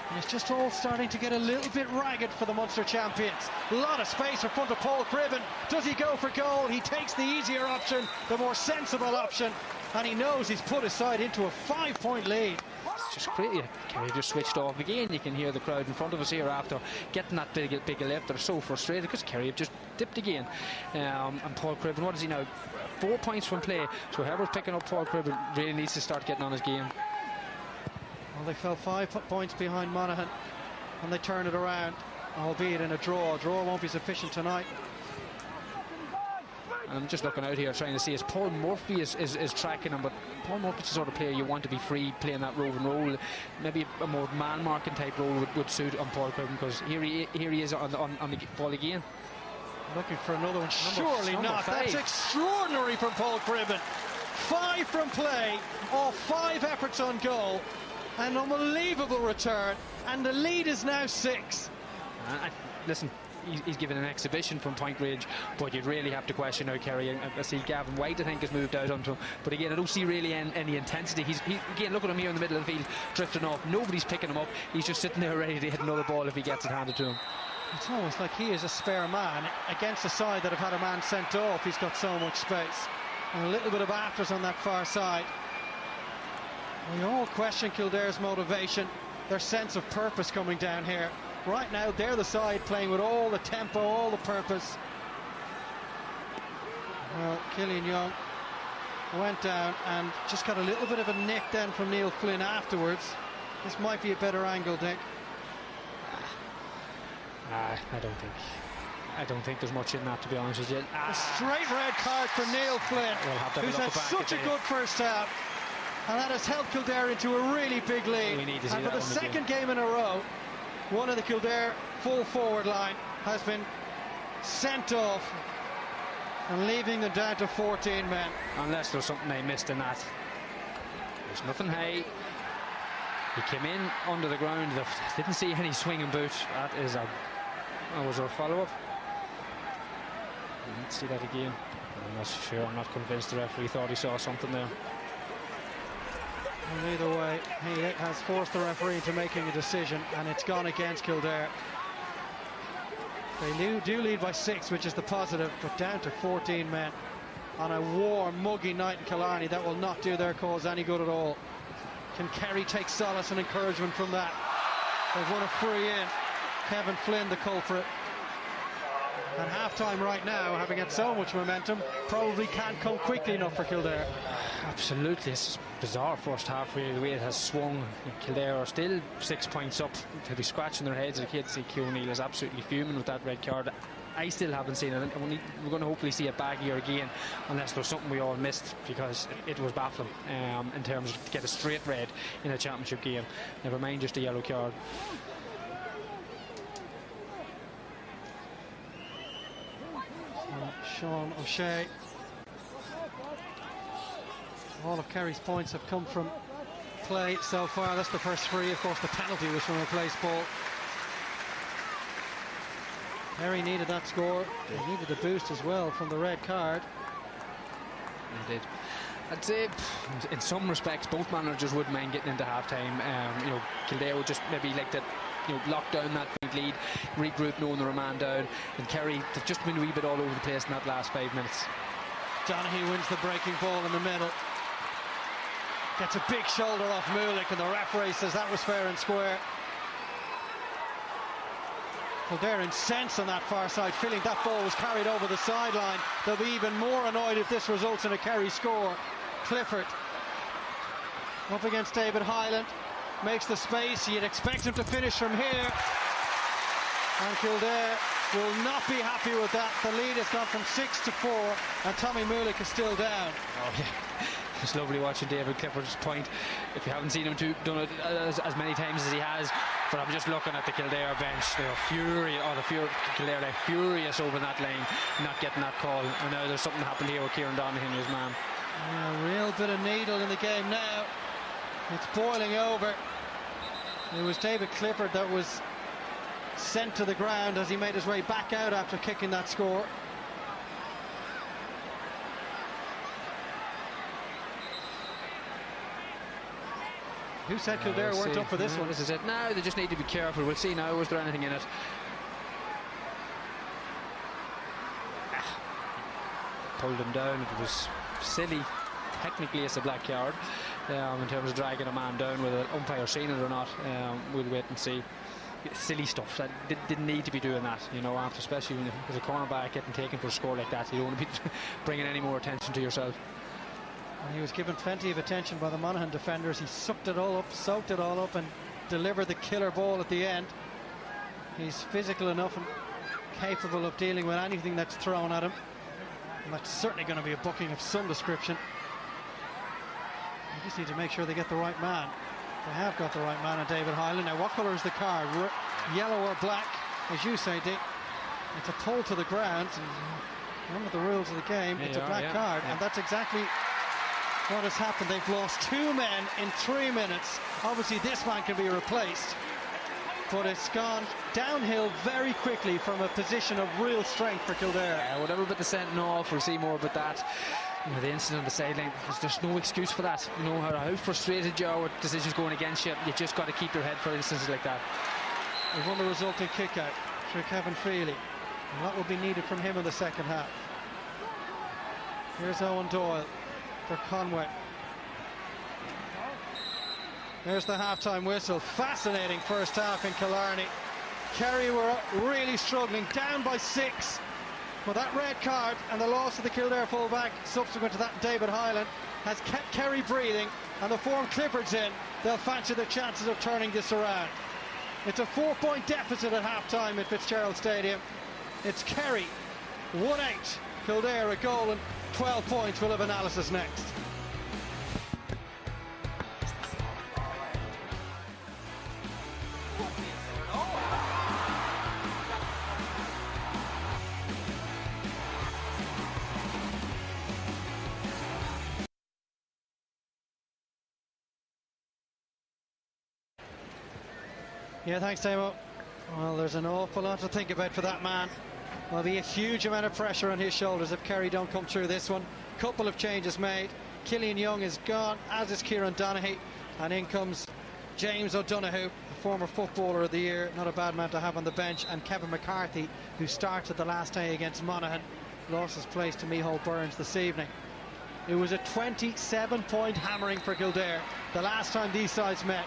and it's just all starting to get a little bit ragged for the Munster champions. A lot of space in front of Paul Cribben. Does he go for goal? He takes the easier option, the more sensible option, and he knows he's put his side into a 5-point lead. It's just crazy. Kerry just switched off again. You can hear the crowd in front of us here after getting that big lift. They're so frustrated because Kerry have just dipped again. And Paul Cribben, what is he now? 4 points from play. So whoever's picking up Paul Cribben really needs to start getting on his game. Well, they fell 5 points behind Monaghan, and they turn it around, albeit in a draw. A draw won't be sufficient tonight. And I'm just looking out here trying to see as Paul Murphy is tracking him, but Paul Murphy's the sort of player you want to be free playing that roving role. Maybe a more man-marking type role would suit on Paul Cribben, because here he is on the ball again. Looking for another one. Surely number not. 5. That's extraordinary from Paul Cribben. 5 from play, off 5 efforts on goal. An unbelievable return, and the lead is now 6. Listen, he's given an exhibition from point range, but you'd really have to question how Kerry. I see Gavin White, I think, has moved out onto him, but again, I don't see really any intensity. Again, look at him here in the middle of the field, drifting off. Nobody's picking him up. He's just sitting there ready to hit another ball if he gets it handed to him. It's almost like he is a spare man against a side that have had a man sent off. He's got so much space, and a little bit of afters on that far side. We all question Kildare's motivation, their sense of purpose coming down here. Right now, they're the side playing with all the tempo, all the purpose. Well, Killian Young went down and just got a little bit of a nick then from Neil Flynn afterwards. This might be a better angle, Dick. I don't think there's much in that, to be honest with you. A straight red card for Neil Flynn, who's had such a good first half. And that has helped Kildare into a really big lead. We need to see and that for the second game in a row, one of the Kildare full forward line has been sent off and leaving them down to 14 men. Unless there's something they missed in that. There's nothing. Hey, he came in under the ground. Didn't see any swinging boot. That was our follow-up. Let's see that again. I'm not sure. I'm not convinced the referee thought he saw something there. Well, either way, he has forced the referee into making a decision, and it's gone against Kildare. They do lead by 6, which is the positive, but down to 14 men on a warm, muggy night in Killarney. That will not do their cause any good at all. Can Kerry take solace and encouragement from that? They've won a free in. Kevin Flynn, the culprit. And half-time right now, having had so much momentum, probably can't come quickly enough for Kildare. Absolutely, it's bizarre first half, really, the way it has swung. Kildare are still 6 points up. They'll be scratching their heads. The kids see Q O'Neill is absolutely fuming with that red card. I still haven't seen it. We're going to hopefully see it back here again, unless there's something we all missed, because it was baffling in terms of to get a straight red in a championship game. Never mind just a yellow card. Sean O'Shea. All of Kerry's points have come from play so far. That's the first 3. Of course, the penalty was from a place ball. Kerry needed that score. They needed the boost as well from the red card. They did. I'd say in some respects both managers would mind getting into half-time. Kildare would just maybe like to lock down that lead, regroup knowing they're a man down, and Kerry, they've just been a wee bit all over the place in that last 5 minutes. Donaghy wins the breaking ball in the middle. Gets a big shoulder off Mulick, and the referee says that was fair and square. Well, they're incensed on that far side, feeling that ball was carried over the sideline. They'll be even more annoyed if this results in a Kerry score. Clifford up against David Hyland, makes the space. You'd expect him to finish from here, and Kildare will not be happy with that. The lead has gone from 6 to 4, and Tommy Mulick is still down. Oh, yeah. It's lovely watching David Clifford's point. If you haven't seen him done it as many times as he has, but I'm just looking at the Kildare bench. They're furious, Kildare, they're furious over that lane, not getting that call. I know there's something happened here with Kieran Donaghy and his man. Yeah, real bit of needle in the game now. It's boiling over. It was David Clifford that was sent to the ground as he made his way back out after kicking that score. Who said Kildare weren't up for this one? This is it. Now they just need to be careful. We'll see now. Was there anything in it? Pulled him down. It was silly. Technically it's a black card in terms of dragging a man down, whether the umpire seen it or not. We'll wait and see. Silly stuff. That didn't need to be doing that, you know, after, especially when there's a cornerback getting taken for a score like that. You don't want to be bringing any more attention to yourself. He was given plenty of attention by the Monaghan defenders. He sucked it all up, soaked it all up, and delivered the killer ball at the end. He's physical enough and capable of dealing with anything that's thrown at him. And that's certainly going to be a booking of some description. They just need to make sure they get the right man. They have got the right man on David Hyland. Now, what colour is the card? Yellow or black, as you say, Dick? It's a pull to the ground. One of the rules of the game, it's a black card, and that's exactly what has happened. They've lost 2 men in 3 minutes. Obviously this man can be replaced, but it's gone downhill very quickly from a position of real strength for Kildare. Yeah, whatever but the sending off, we'll see more about that. You know, the incident on the sideline, there's no excuse for that. You know how frustrated you are with decisions going against you. You just got to keep your head for instances like that. We've won the resulting kick out for Kevin Feely, and that will be needed from him in the second half. Here's Owen Doyle for Conway. There's the half-time whistle. Fascinating first half in Killarney. Kerry were really struggling, down by 6. But that red card and the loss of the Kildare fullback subsequent to that, David Hyland, has kept Kerry breathing, and the form Clifford's in, they'll fancy the chances of turning this around. It's a 4-point deficit at half-time at Fitzgerald Stadium. It's Kerry 1-8, Kildare a goal and 12 points. We'll have analysis next. Yeah, thanks, Tamo. Well, there's an awful lot to think about for that man. There'll be a huge amount of pressure on his shoulders if Kerry don't come through this one. Couple of changes made. Killian Young is gone, as is Kieran Donaghy, and in comes James O'Donoghue, the former footballer of the year, not a bad man to have on the bench, and Kevin McCarthy, who started the last day against Monaghan, lost his place to Micheál Burns this evening. It was a 27-point hammering for Kildare the last time these sides met.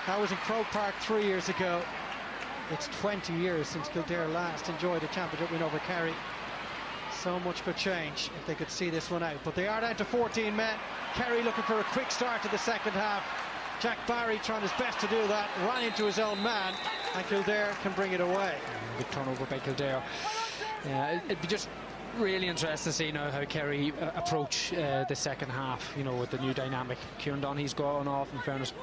That was in Croke Park 3 years ago. It's 20 years since Kildare last enjoyed a championship win over Kerry. So much could change if they could see this one out. But they are down to 14 men. Kerry looking for a quick start to the second half. Jack Barry trying his best to do that. Ran into his own man, and Kildare can bring it away. Good turnover by Kildare. It'd be just really interesting to see now how Kerry approach the second half, you know, with the new dynamic. Kieran Donaghy's gone off, in fairness.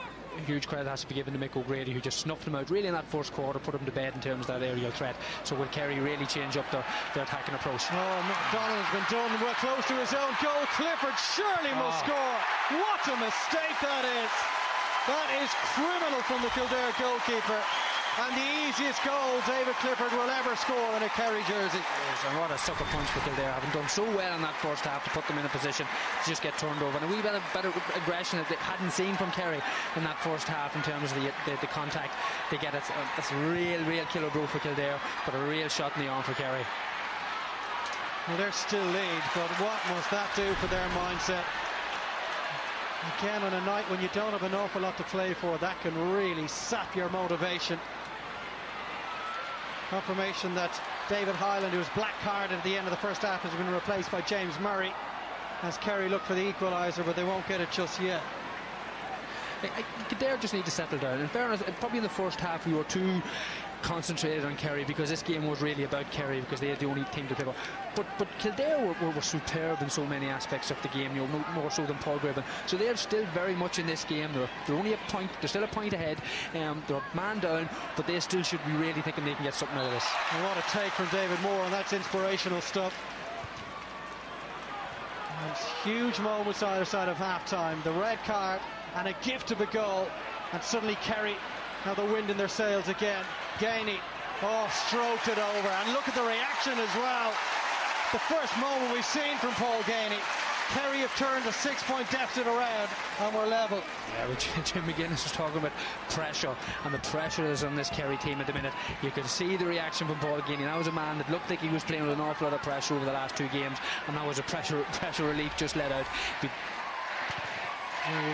Huge credit has to be given to Mick O'Grady, who just snuffed him out really in that first quarter, put him to bed in terms of that aerial threat. So will Kerry really change up their attacking approach? Oh, McDonald's been done well close to his own goal. Clifford surely must score. What a mistake that is. That is criminal from the Kildare goalkeeper, and the easiest goal David Clifford will ever score in a Kerry jersey. And what a sucker punch for Kildare, having done so well in that first half to put them in a position to just get turned over. And a wee bit of better aggression that they hadn't seen from Kerry in that first half in terms of the contact they get. That's a real killer blow for Kildare, but a real shot in the arm for Kerry. Well, they're still lead, but what must that do for their mindset? Again, on a night when you don't have an awful lot to play for, that can really sap your motivation. Confirmation that David Hyland, who was black carded at the end of the first half, has been replaced by James Murray as Kerry look for the equaliser, but they won't get it just yet. Kildare just need to settle down. In fairness, probably in the first half we were too concentrated on Kerry, because this game was really about Kerry, because they had the only team to play for. But Kildare were superb in so many aspects of the game, you know, more so than Paul Gribben. So they're still very much in this game. They're only a point. They're still a point ahead. They're a man down, but they still should be really thinking they can get something out of this. And what a take from David Moore, and that's inspirational stuff. And huge moments either side of half-time. The red card and a gift of a goal, and suddenly Kerry have the wind in their sails again. Gainey, stroked it over, and look at the reaction as well. The first moment we've seen from Paul Gainey. Kerry have turned a 6-point deficit around, and we're level. Yeah, Jim McGuinness was talking about pressure, and the pressure is on this Kerry team at the minute. You can see the reaction from Paul Gainey. That was a man that looked like he was playing with an awful lot of pressure over the last 2 games, and that was a pressure relief just let out. You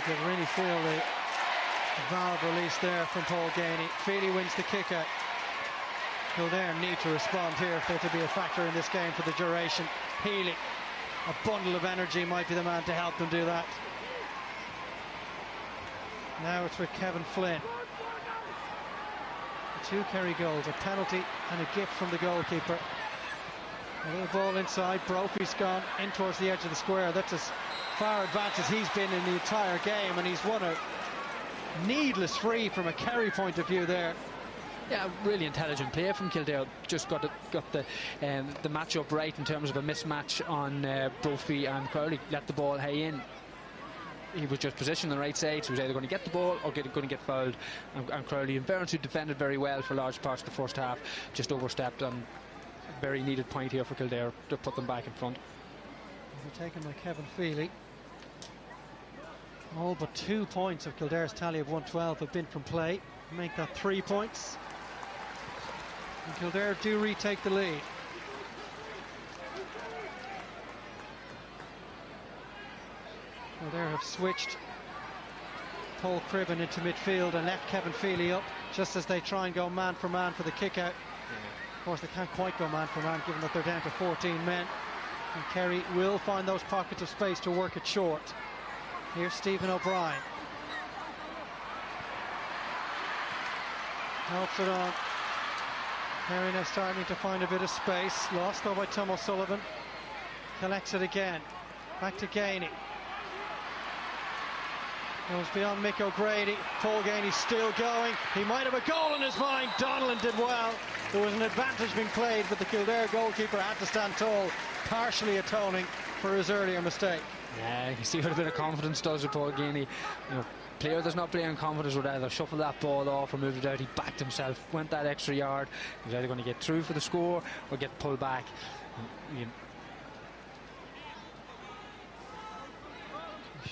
can really feel the valve release there from Paul Gainey. Feely wins the kick out. Kildare need to respond here if they're to be a factor in this game for the duration. Healy, a bundle of energy, might be the man to help them do that. Now it's with Kevin Flynn. 2 Kerry goals, a penalty and a gift from the goalkeeper. A little ball inside, Brophy's gone in towards the edge of the square. That's as far advanced as he's been in the entire game, and he's won a needless free from a Kerry point of view there. Yeah, really intelligent play from Kildare. Just got the match-up right in terms of a mismatch on Brophy and Crowley. Let the ball high in. He was just positioned on the right side, so he was either going to get the ball or going to get fouled. And Crowley, in fairness, who defended very well for large parts of the first half, just overstepped on a very needed point here for Kildare to put them back in front. Taken by Kevin Feely. All but 2 points of Kildare's tally of 112 have been from play. Make that 3 points. And Kildare do retake the lead. Kildare have switched Paul Cribben into midfield and left Kevin Feely up just as they try and go man for man for the kick out. Of course, they can't quite go man for man given that they're down to 14 men. And Kerry will find those pockets of space to work it short. Here's Stephen O'Brien. Helps it on. Kerry now starting to find a bit of space. Lost though by Tom O'Sullivan. Collects it again. Back to Gainey. Goes beyond Mick O'Grady. Paul Gainey still going. He might have a goal in his mind. Donnellan did well. There was an advantage being played, but the Kildare goalkeeper had to stand tall, partially atoning for his earlier mistake. Yeah, you can see what a bit of confidence does with Paul Gainey. You know, player that's not playing confidence would either shuffle that ball off or move it out. He backed himself, went that extra yard. He was either going to get through for the score or get pulled back.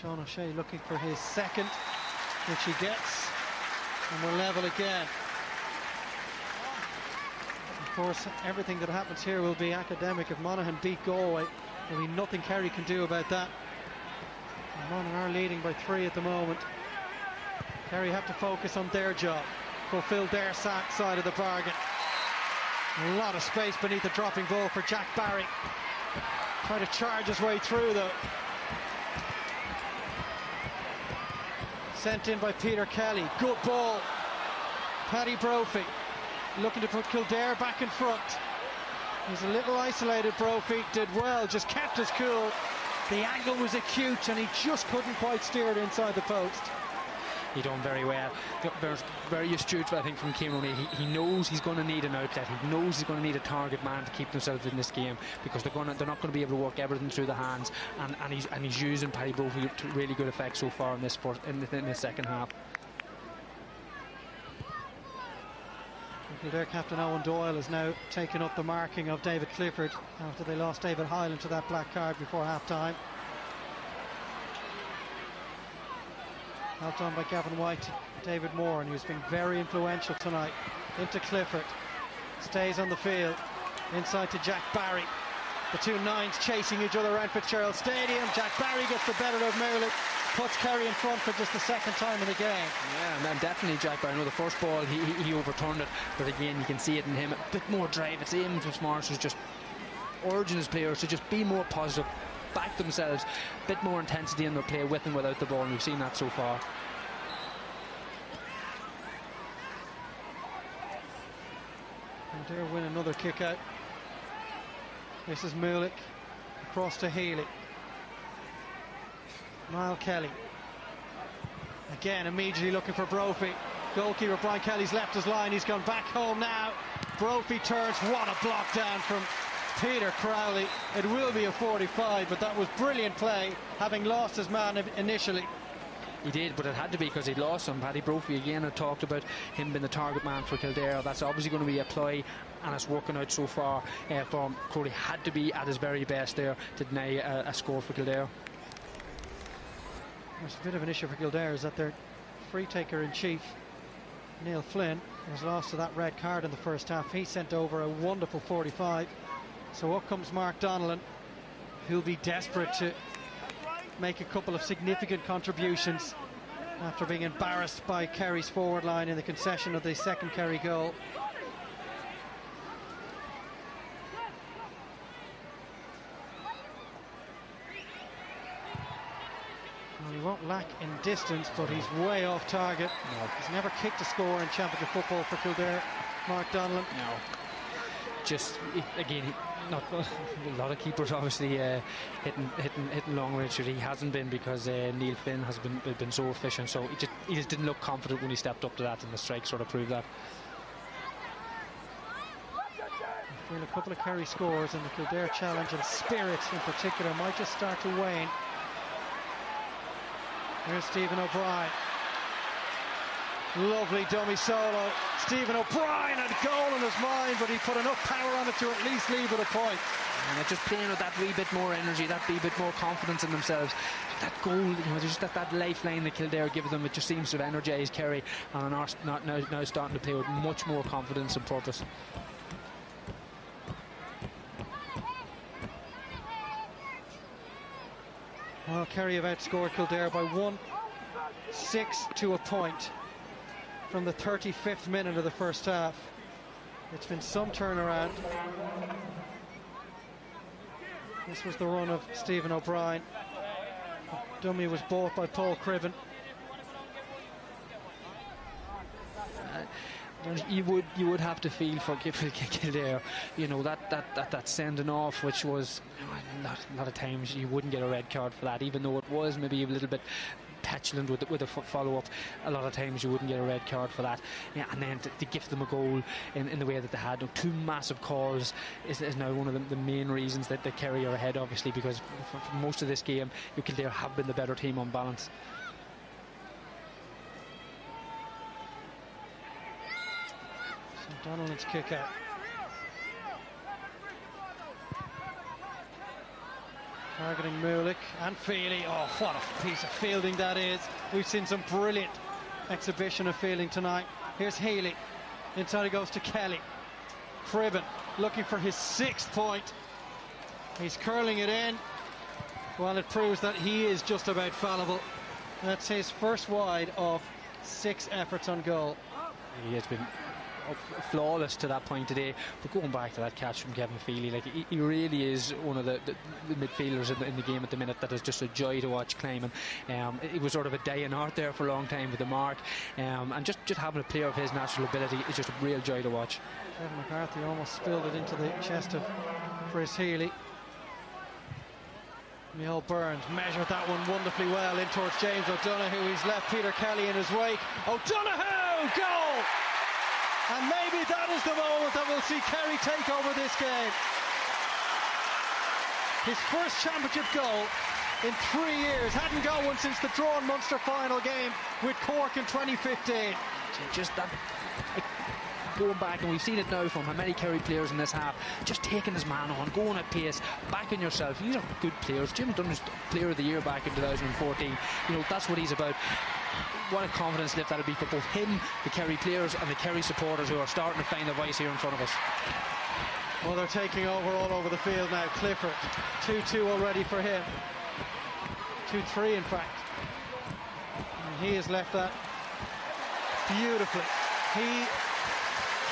Sean O'Shea looking for his second, which he gets, and we're level again. Of course, everything that happens here will be academic. If Monaghan beat Galway, there'll be nothing Kerry can do about that. And Monaghan are leading by 3 at the moment. Kerry have to focus on their job, fulfill their side of the bargain. A lot of space beneath the dropping ball for Jack Barry. Trying to charge his way through though. Sent in by Peter Kelly. Good ball. Paddy Brophy looking to put Kildare back in front. He's a little isolated. Brophy did well, just kept his cool. The angle was acute and he just couldn't quite steer it inside the post. He done very well. Very astute, I think, from Cian Rooney. He knows he's going to need an outlet. He knows he's going to need a target man to keep themselves in this game, because they're not going to be able to work everything through the hands. And he's using Paddy Brophy to really good effect so far in this second half. Kildare captain Owen Doyle has now taken up the marking of David Clifford after they lost David Hyland to that black card before half-time. Helped on by Gavin White, David Moore, and he's been very influential tonight. Into Clifford, stays on the field, inside to Jack Barry. The 2 nines chasing each other around Fitzgerald Stadium. Jack Barry gets the better of Merlick, puts Kerry in front for just the second time in the game. Yeah, and definitely Jack Barry. I know the first ball he overturned it, but again you can see it in him. A bit more drive. It's Ames Morris who's just urging his players to just be more positive, back themselves, a bit more intensity in their play with and without the ball, and we've seen that so far. Kildare win another kick out. This is Mulick across to Healy. Niall Kelly again, immediately looking for Brophy. Goalkeeper Brian Kelly's left his line. He's gone back home now. Brophy turns. What a block down from Peter Crowley. It will be a 45, but that was brilliant play, having lost his man initially. He did, but it had to be because he'd lost him. Paddy Brophy again had talked about him being the target man for Kildare. That's obviously going to be a ploy, and it's working out so far for him. Crowley had to be at his very best there to deny a score for Kildare. There's a bit of an issue for Kildare, is that their free taker in chief, Neil Flynn, was lost to that red card in the first half. He sent over a wonderful 45. So up comes Mark Donnellan, who'll be desperate to make a couple of significant contributions after being embarrassed by Kerry's forward line in the concession of the second Kerry goal. Well, he won't lack in distance, but he's way off target. No. He's never kicked a score in championship football for Kildare, Mark Donnellan. No. Just, again, not a lot of keepers obviously hitting long range. He hasn't been because Neil Flynn has been so efficient, so he just didn't look confident when he stepped up to that, and the strike sort of proved that. I feel a couple of Kerry scores in the Kildare challenge, and spirit in particular might just start to wane. Here's Stephen O'Brien. Lovely dummy solo. Stephen O'Brien had a goal in his mind, but he put enough power on it to at least leave with a point. And they're just playing with that wee bit more energy, that wee bit more confidence in themselves. That goal, you know, just that lifeline that Kildare gives them, it just seems to have energised Kerry, and are now starting to play with much more confidence and purpose. Well, Kerry have outscored Kildare by 1-6 to a point from the 35th minute of the first half. It's been some turnaround. This was the run of Stephen O'Brien. Dummy was bought by Paul Cribben. You would have to feel for Kildare, you know, that sending off, which was, you know, a lot of times you wouldn't get a red card for that, even though it was maybe a little bit petulant with a follow-up. A lot of times you wouldn't get a red card for that, yeah, and then to give them a goal in the way that they had. Two massive calls is now one of the main reasons that Kerry are ahead, obviously, because for most of this game Kildare have been the better team on balance. So Donnellan's kick out. Targeting Mulick and Feely. Oh, what a piece of fielding that is. We've seen some brilliant exhibition of fielding tonight. Here's Healy. Inside he goes to Kelly. Cribben looking for his 6th point. He's curling it in. Well, it proves that he is just about fallible. That's his first wide of 6 efforts on goal. He has been flawless to that point today, but going back to that catch from Kevin Feely, like he really is one of the midfielders in the game at the minute that is just a joy to watch climbing. It was sort of a day in art there for a long time with the mark, and just having a player of his natural ability is just a real joy to watch. Kevin McCarthy almost spilled it into the chest of Chris Healy. Neil Burns measured that one wonderfully well in towards James O'Donoghue. He's left Peter Kelly in his wake. O'Donoghue, goal! And maybe that is the moment that we'll see Kerry take over this game. His first championship goal in 3 years. Hadn't got one since the drawn Munster final game with Cork in 2015. Just that, going back, and we've seen it now from how many Kerry players in this half, just taking his man on, going at pace, backing yourself. These are good players. Jim Dunn's player of the year back in 2014. You know, that's what he's about. What a confidence lift that'll be for both him, the Kerry players, and the Kerry supporters who are starting to find their voice here in front of us. Well, they're taking over all over the field now. Clifford, 2-2 already for him. 2-3 in fact. And he has left that beautifully. He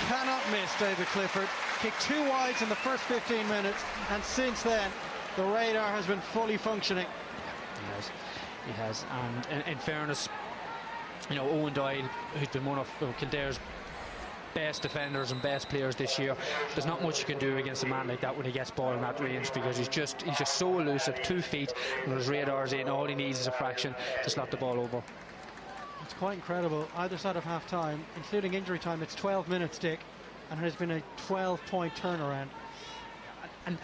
cannot miss, David Clifford. Kicked 2 wides in the first 15 minutes, and since then the radar has been fully functioning. He has, and in fairness, you know, Owen Doyle, who's been one of Kildare's best defenders and best players this year. There's not much you can do against a man like that when he gets ball in that range, because he's just so elusive. 2 feet, and his radar's in. All he needs is a fraction to slot the ball over. It's quite incredible. Either side of half time, including injury time, it's 12 minutes, Dick, and it has been a 12-point turnaround. And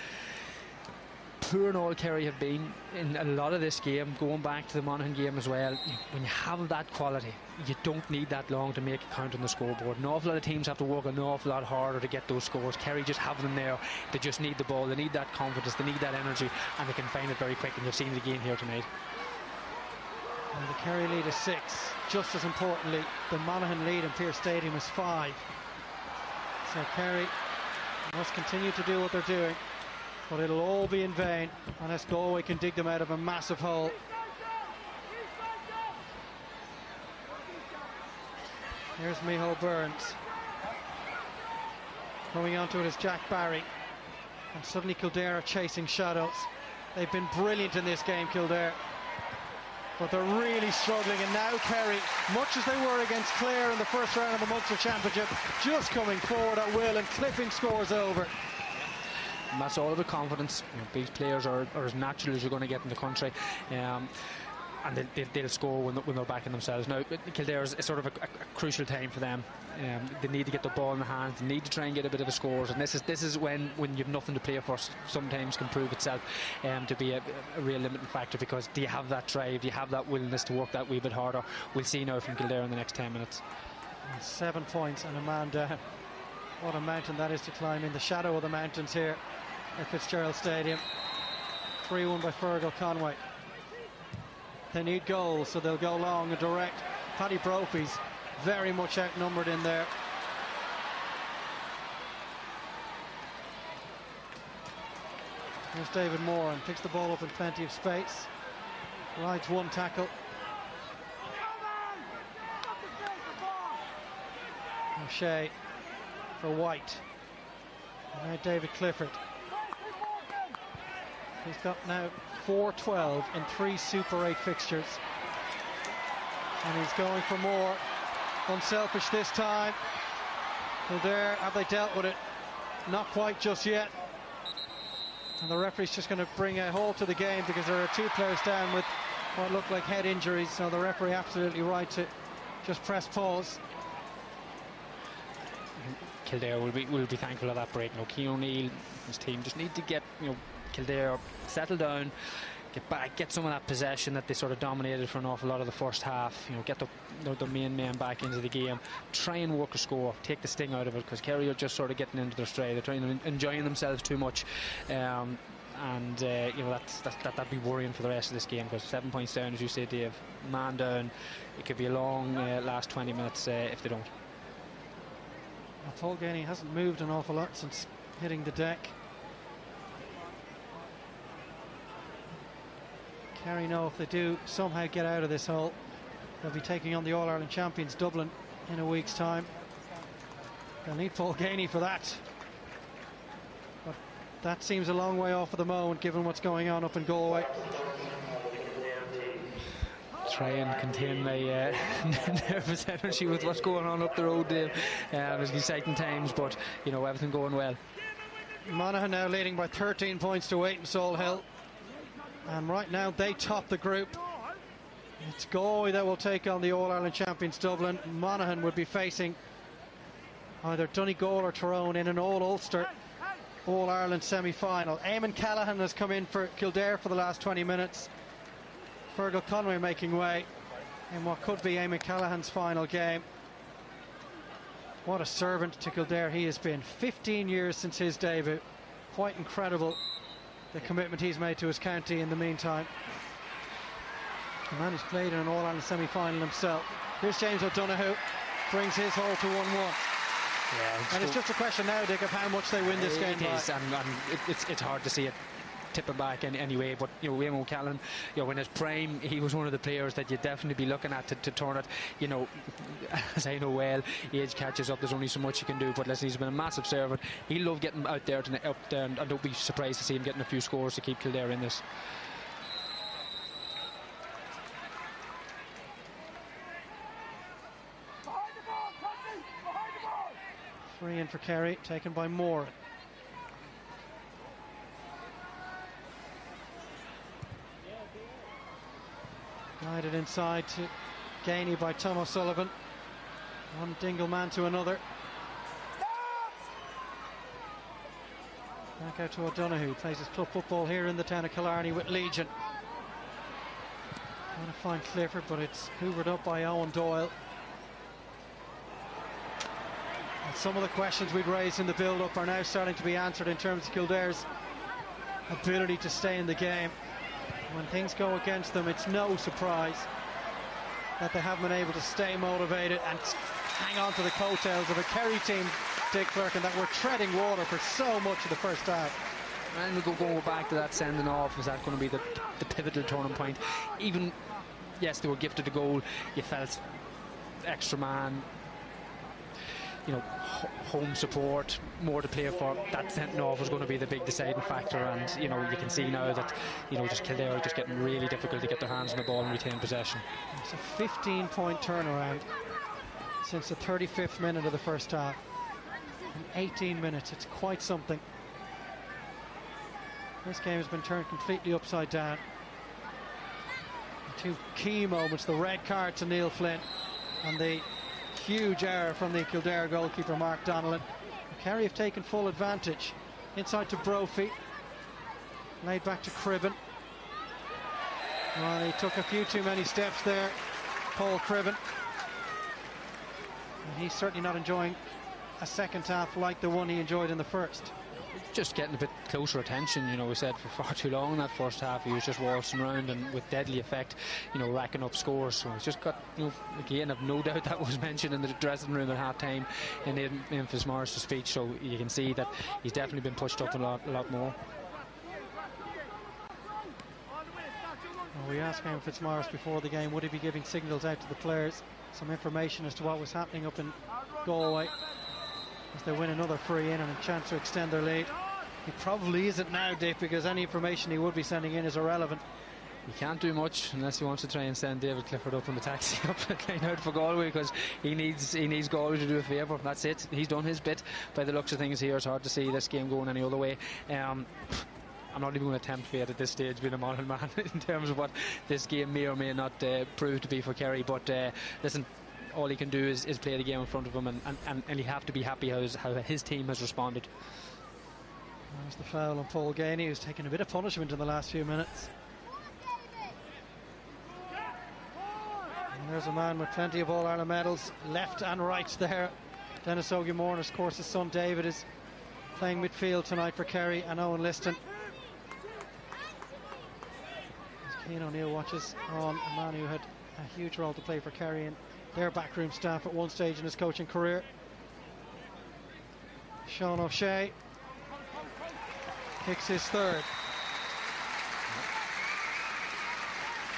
poor and all Kerry have been in a lot of this game, going back to the Monaghan game as well. When you have that quality, you don't need that long to make it count on the scoreboard. An awful lot of teams have to work an awful lot harder to get those scores. Kerry just have them there. They just need the ball, they need that confidence, they need that energy, and they can find it very quick, and you've seen it again here tonight. And the Kerry lead is 6. Just as importantly, the Monaghan lead in Pearse Stadium is 5. So Kerry must continue to do what they're doing, but it'll all be in vain unless Galway can dig them out of a massive hole. Here's Micheál Burns. Coming onto it is Jack Barry. And suddenly Kildare are chasing shadows. They've been brilliant in this game, Kildare, but they're really struggling. And now Kerry, much as they were against Clare in the first round of the Munster Championship, just coming forward at will and clipping scores over. And that's all about confidence. These players are as natural as you're going to get in the country, and they'll score when they're backing themselves. Now, Kildare is sort of a crucial time for them. They need to get the ball in the hands. They need to try and get a bit of a score. And this is when you've nothing to play for, sometimes can prove itself to be a real limiting factor, because do you have that drive? Do you have that willingness to work that wee bit harder? We'll see now from Kildare in the next 10 minutes. 7 points and a man down. What a mountain that is to climb, in the shadow of the mountains here at Fitzgerald Stadium. 3-1 by Fergal Conway. They need goals, so they'll go long and direct. Paddy Brophy's very much outnumbered in there. Here's David Moore, and picks the ball up in plenty of space. Rides one tackle. O'Shea for White. And now David Clifford. He's got now 4-12 in 3 Super 8 fixtures. And he's going for more. Unselfish this time. Kildare, have they dealt with it? Not quite just yet. And the referee's just going to bring a halt to the game, because there are 2 players down with what look like head injuries. So the referee absolutely right to just press pause. Kildare will be thankful of that break. Cian O'Neill, his team just need to get Kildare settle down, get back, get some of that possession that they sort of dominated for an awful lot of the first half. Get the main men back into the game, try and work a score, take the sting out of it, because Kerry are just sort of getting into their stride. They're trying to enjoying themselves too much, and that'd be worrying for the rest of this game, because 7 points down, as you say, Dave, man down. It could be a long last 20 minutes if they don't. Paul Gainey hasn't moved an awful lot since hitting the deck. Kerry know if they do somehow get out of this hole, they'll be taking on the All-Ireland champions Dublin in a week's time. They'll need Paul Gainey for that. But that seems a long way off at the moment, given what's going on up in Galway. Try and contain my nervous energy with what's going on up the road, Dave. It's exciting times, but everything going well. Monaghan now leading by 13 points to 8 in Solihull, and right now they top the group. It's Galway that will take on the All-Ireland champions Dublin. Monaghan would be facing either Donegal or Tyrone in an all-Ulster All-Ireland semi-final. Eamon Callaghan has come in for Kildare for the last 20 minutes. Fergal Conway making way in what could be Eamon Callaghan's final game. What a servant to Kildare he has been. 15 years since his debut. Quite incredible, the commitment he's made to his county in the meantime. The man who's played in an All-Ireland semi-final himself. Here's James O'Donoghue, brings his hole to 1-1. Yeah, and it's just a question now, Dick, of how much they win this game. It is, and it's hard to see it tipping back anyway, but Eamon O'Callaghan, in his prime, he was one of the players that you'd definitely be looking at to turn it. As I know well, age catches up, there's only so much you can do, but listen, he's been a massive servant. He'll love getting out there and don't be surprised to see him getting a few scores to keep Kildare in this. Free in for Kerry, taken by Moore. Guided inside to Gainey by Tom O'Sullivan. One Dingle man to another. Back out to O'Donoghue, plays his club football here in the town of Killarney with Legion. Trying to find Clifford, but it's hoovered up by Owen Doyle. And some of the questions we'd raised in the build-up are now starting to be answered in terms of Kildare's ability to stay in the game. When things go against them, it's no surprise that they haven't been able to stay motivated and hang on to the coattails of a Kerry team, Dick Clerkin, that were treading water for so much of the first half. And we go back to that sending off. Is that going to be the pivotal turning point? Even, yes, they were gifted a goal. You felt extra man, you know, home support, more to play for. That sending off was going to be the big deciding factor. And, you know, you can see now that, you know, just Kildare just getting really difficult to get their hands on the ball and retain possession. It's a 15-point turnaround since the 35th minute of the first half. In 18 minutes, it's quite something. This game has been turned completely upside down. Two key moments, the red card to Neil Flynn and the huge error from the Kildare goalkeeper Mark Donnellan. Kerry have taken full advantage. Inside to Brophy, laid back to Cribben. Well, he took a few too many steps there, Paul Cribben. And he's certainly not enjoying a second half like the one he enjoyed in the first. Just getting a bit closer attention, you know. We said for far too long in that first half he was just waltzing around and with deadly effect, you know, racking up scores. So he's just got, you know, again, I've no doubt that was mentioned in the dressing room at half time in Memphis Morris' speech, so you can see that he's definitely been pushed up a lot more. Well, we asked Graham Fitzmaurice before the game, would he be giving signals out to the players, some information as to what was happening up in Galway as they win another free in and a chance to extend their lead. He probably isn't now, Dick, because any information he would be sending in is irrelevant. He can't do much unless he wants to try and send David Clifford up in the taxi up the line out for Galway, because he needs Galway to do a favour. That's it. He's done his bit by the looks of things here. It's hard to see this game going any other way. I'm not even going to attempt fate at this stage, being a modern man, in terms of what this game may or may not prove to be for Kerry. But listen, all he can do is play the game in front of him, and he'll have to be happy how his team has responded. There's the foul on Paul Gainey, who's taken a bit of punishment in the last few minutes. And there's a man with plenty of All-Ireland medals, left and right there. Dennis Ogie-Moore, of course, his son David is playing midfield tonight for Kerry, and Owen Liston. As Cian O'Neill watches on a man who had a huge role to play for Kerry and their backroom staff at one stage in his coaching career. Sean O'Shea kicks his third.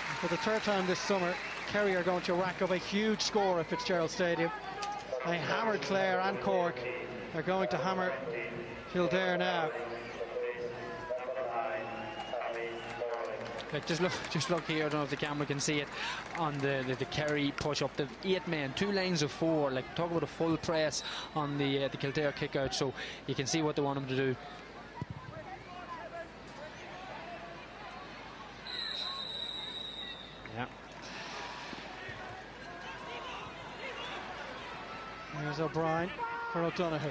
And for the third time this summer, Kerry are going to rack up a huge score at Fitzgerald Stadium. They hammered Clare and Cork. They're going to hammer Kildare now. Like, just look here. I don't know if the camera can see it on the Kerry push up. The 8 men, 2 lines of 4. Like, talk about a full press on the Kildare kick out. So you can see what they want them to do. Yeah. There's O'Brien for O'Donoghue.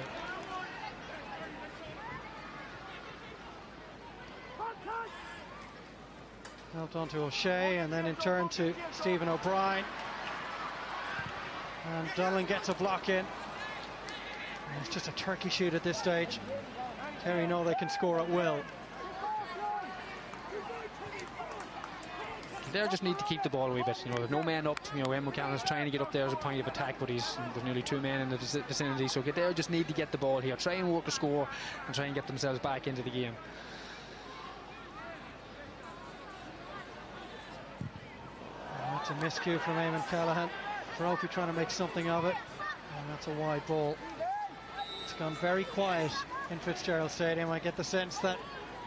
Helped on to O'Shea, and then in turn to Stephen O'Brien. And Donnellan gets a block in. And it's just a turkey shoot at this stage. Kerry know they can score at will. They just need to keep the ball a wee bit. You know, there's no man up. You know, Em McCallum's trying to get up there as a point of attack, but there's nearly 2 men in the vicinity. So they just need to get the ball here, try and work a score, and try and get themselves back into the game. That's a miscue from Eamon Callaghan. Brophy trying to make something of it, and that's a wide ball. It's gone very quiet in Fitzgerald Stadium. I get the sense that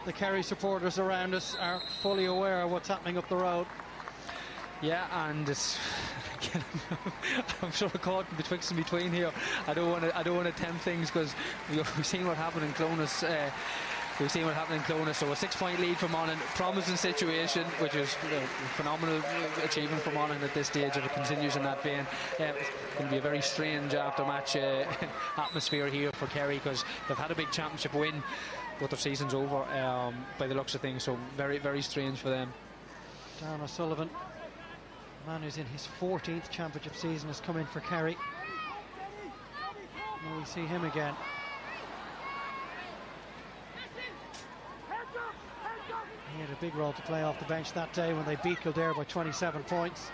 the Kerry supporters around us are fully aware of what's happening up the road. Yeah, and it's I'm sort of caught betwixt and between here. I don't want to tempt things, because we've seen what happened in Clonus. We've seen what happened in Clonus. So a 6-point lead for Monaghan, promising situation, which is phenomenal achievement for Monaghan at this stage. If it continues in that vein, it's going to be a very strange after-match atmosphere here for Kerry, because they've had a big championship win, but their season's over by the looks of things. So very, very strange for them. Darren O'Sullivan, man who's in his 14th championship season, has come in for Kerry. Will we see him again? He had a big role to play off the bench that day when they beat Kildare by 27 points.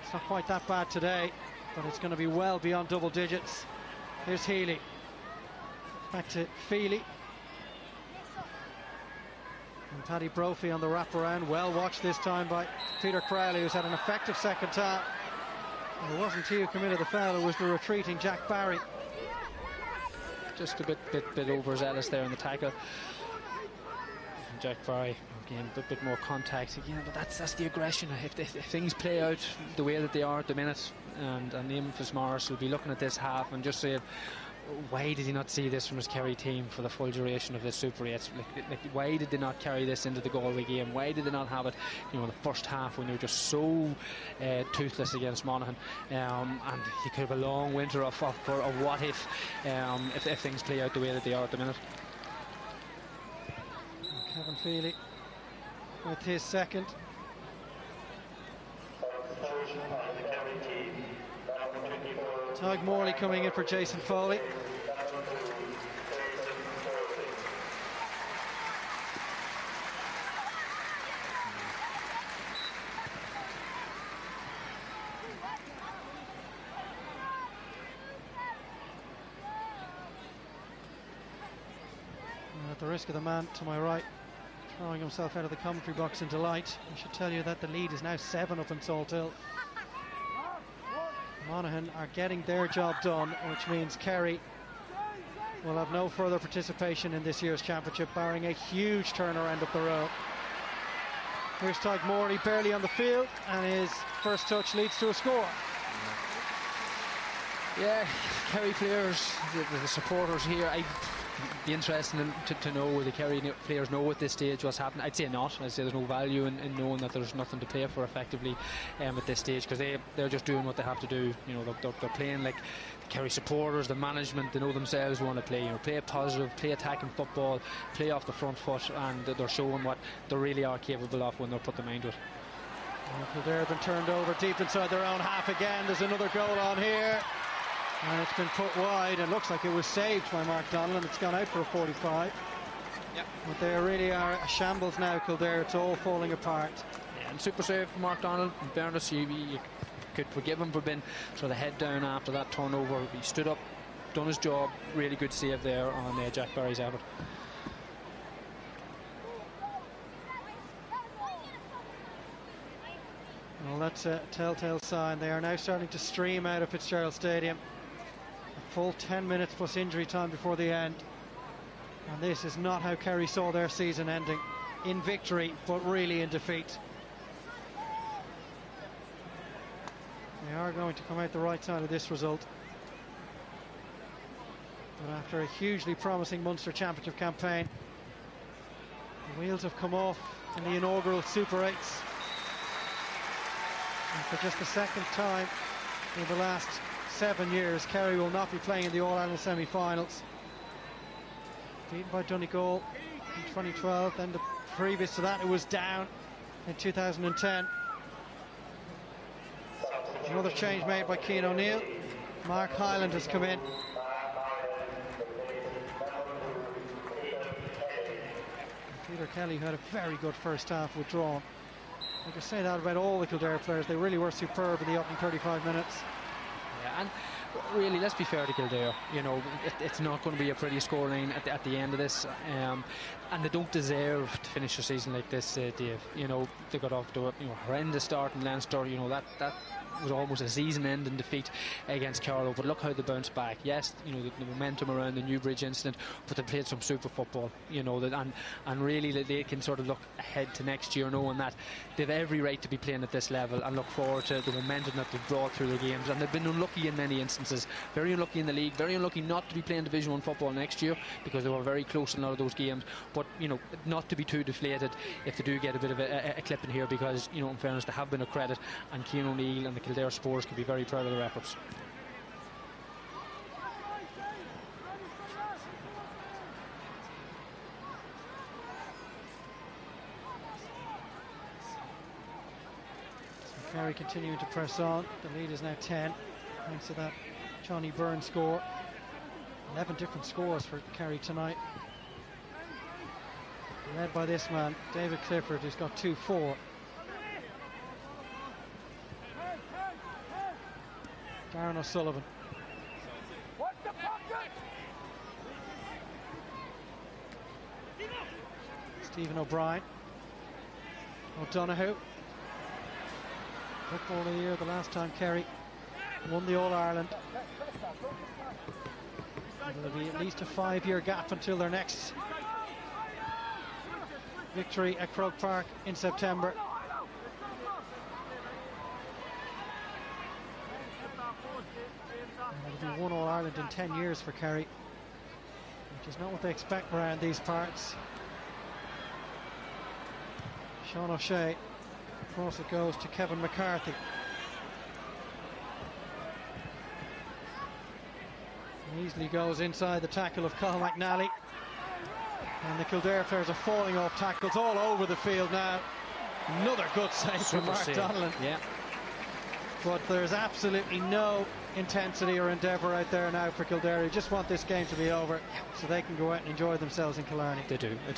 It's not quite that bad today, but it's going to be well beyond double digits. Here's Healy. Back to Feely. And Paddy Brophy on the wraparound. Well watched this time by Peter Crowley, who's had an effective second half. And it wasn't he who committed the foul, it was the retreating Jack Barry. Just a bit overzealous there in the tackle. And Jack Barry, again, a bit more contact again, but that's the aggression. If things play out the way that they are at the minute, and Liam Fitzmaurice will be looking at this half and just saying, why did he not see this from his Kerry team for the full duration of this Super 8? Like, why did they not carry this into the Galway game? Why did they not have it, the first half when they were just so toothless against Monaghan? And you could have a long winter of for a what if things play out the way that they are at the minute. Kevin Feely with his second. Tadhg Morley coming in for Jason Foley. And at the risk of the man to my right throwing himself out of the commentary box in delight, I should tell you that the lead is now 7 up in Salthill. Monaghan are getting their job done, which means Kerry will have no further participation in this year's championship, barring a huge turnaround up the road. Here's Tadhg Morley, barely on the field, and his first touch leads to a score. Yeah, Kerry players, the supporters here, I'd be interested to know, will the Kerry players know at this stage what's happening? I'd say not. I'd say there's no value in knowing that there's nothing to play for effectively at this stage, because they're just doing what they have to do. They're playing like the Kerry supporters, the management. They know themselves want to play. Play positive, play attacking football, play off the front foot, and they're showing what they really are capable of when they're put their mind to it. Kildare have been turned over deep inside their own half again. There's another goal on here. And it's been put wide, and looks like it was saved by Mark Donnellan. It's gone out for a 45. Yep. But they really are a shambles now, Kildare. It's all falling apart. Yeah, and super save from Mark Donnellan. In fairness, you could forgive him for being sort of head down after that turnover. He stood up, done his job. Really good save there on Jack Barry's effort. Well, that's a telltale sign. They are now starting to stream out of Fitzgerald Stadium. A full 10 minutes plus injury time before the end. And this is not how Kerry saw their season ending. In victory, but really in defeat. They are going to come out the right side of this result. But after a hugely promising Munster Championship campaign, the wheels have come off in the inaugural Super 8s. And for just the second time in the last 7 years, Kerry will not be playing in the All-Ireland semi-finals. Beaten by Donegal in 2012, then the previous to that it was down in 2010. Another change made by Cian O'Neill. Mark Hyland has come in. Peter Kelly, who had a very good first half, withdrawn. I can say that about all the Kildare players. They really were superb in the opening 35 minutes. Yeah, and really, let's be fair to Kildare. You know, it's not going to be a pretty scoreline at the end of this, and they don't deserve to finish a season like this, Dave. You know, they got off to a horrendous start in Leinster. You know, that was almost a season-ending defeat against Carlow, but look how they bounced back. Yes, you know, the momentum around the Newbridge incident, but they played some super football, you know, and really they can sort of look ahead to next year knowing that they've every right to be playing at this level and look forward to the momentum that they've brought through their games. And they've been unlucky in many instances, very unlucky in the league, very unlucky not to be playing Division 1 football next year, because they were very close in a lot of those games. But, you know, not to be too deflated if they do get a bit of a clip in here, because, you know, in fairness, they have been a credit, and Cian O'Neill and the Kildare supporters can be very proud of their efforts. So Kerry continuing to press on. The lead is now 10 thanks to that Johnny Byrne score. 11 different scores for Kerry tonight, led by this man David Clifford, who's got 2-4. Darren O'Sullivan. Stephen O'Brien. O'Donoghue. Football of the year the last time Kerry won the All-Ireland. There'll be at least a 5-year gap until their next victory at Croke Park in September. It'll be one All-Ireland in 10 years for Kerry, which is not what they expect around these parts. Sean O'Shea. Across it goes to Kevin McCarthy. He easily goes inside the tackle of Colin McNally. And the Kildare players are falling off tackles all over the field now. Another good save from Mark Donnellan. Yeah. But there's absolutely no intensity or endeavour out there now for Kildare. They just want this game to be over so they can go out and enjoy themselves in Killarney. They do, and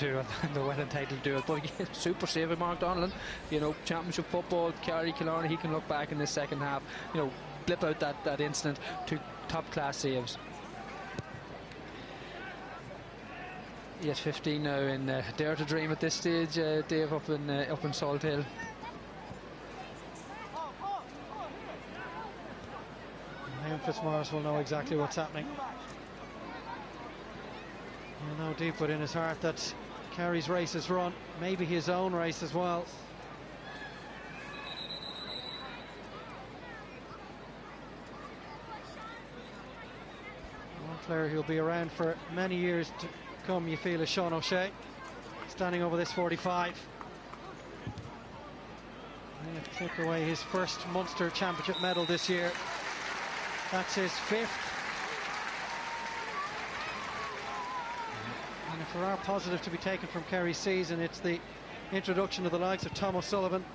they're well entitled to do it. But again, super save of Mark Donnellan. You know, championship football, Kerry, Killarney, he can look back in this second half, you know, blip out that incident to top class saves. Yes, 15 now in Dare to Dream at this stage, Dave, up in Salt Hill. Liam Fitzmaurice will know exactly what's happening. He'll know deep within his heart that Kerry's race is run, maybe his own race as well. One player who'll be around for many years to come, you feel, is Sean O'Shea, standing over this 45. He took away his first Munster Championship medal this year. That's his 5th. And if there are positive to be taken from Kerry's season, it's the introduction of the likes of Tom O'Sullivan,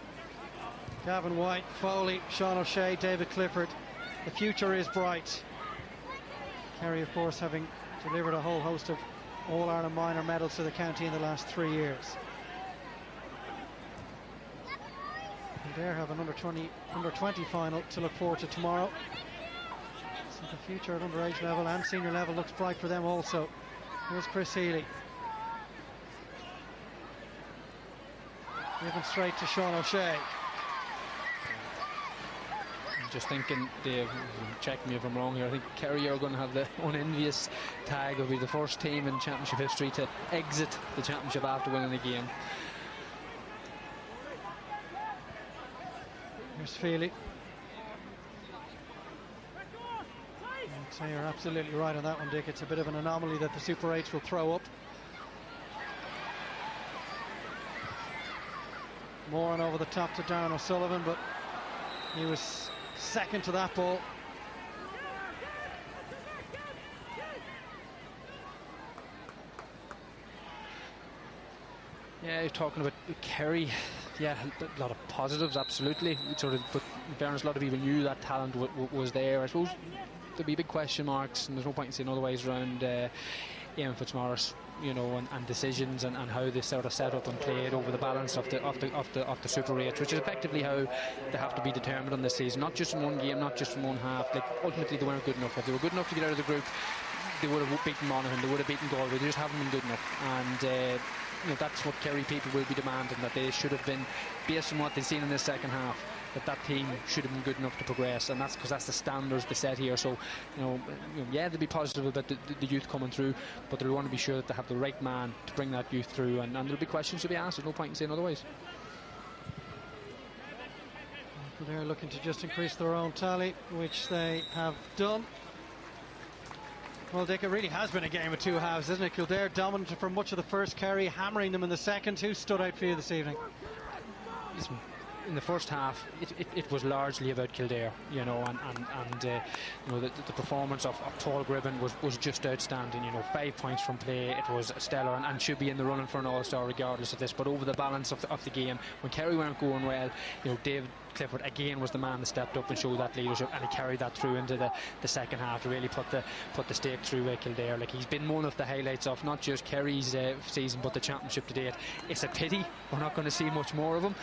Gavin White, Foley, Sean O'Shea, David Clifford. The future is bright. Kerry, of course, having delivered a whole host of All-Ireland minor medals to the county in the last 3 years. And there have an under-20 final to look forward to tomorrow. So the future at underage level and senior level looks bright for them also. Here's Chris Healy. Given straight to Sean O'Shea. I'm just thinking, Dave, check me if I'm wrong here, I think Kerry are going to have the unenvious tag of being the first team in championship history to exit the championship after winning a game. Here's Feely. I'd say you're absolutely right on that one, Dick. It's a bit of an anomaly that the Super 8s will throw up. Moran over the top to Darren O'Sullivan, but he was second to that ball. Yeah, you're talking about Kerry. Yeah, a lot of positives, absolutely. Sort of, but in fairness, a lot of people knew that talent was there. I suppose there'll be big question marks, and there's no point in saying otherwise around Ian Fitzmaurice. and decisions and how they sort of set up and played over the balance of the Super 8, which is effectively how they have to be determined on this season. Not just in one game, not just in one half. Like, ultimately, they weren't good enough. If they were good enough to get out of the group, they would have beaten Monaghan, they would have beaten Galway. They just haven't been good enough, and that's what Kerry people will be demanding, that they should have been, based on what they've seen in this second half, that team should have been good enough to progress, and that's because that's the standards they set here. So yeah, they'll be positive about the youth coming through, but they want to be sure that they have the right man to bring that youth through, and there'll be questions to be asked. There's no point in saying otherwise. They're looking to just increase their own tally, which they have done. Well, Dick, it really has been a game of two halves, isn't it? Kildare dominant for much of the first, Kerry hammering them in the second. Who stood out for you this evening? Listen, in the first half, it was largely about Kildare, the performance of Paul Gribben was just outstanding. 5 points from play, it was stellar, and should be in the running for an all-star regardless of this. But over the balance of the game, when Kerry weren't going well, David Clifford again was the man that stepped up and showed that leadership, and he carried that through into the second half to really put the stake through Kildare. Like, he's been one of the highlights of not just Kerry's season but the championship to date. It's a pity we're not going to see much more of him,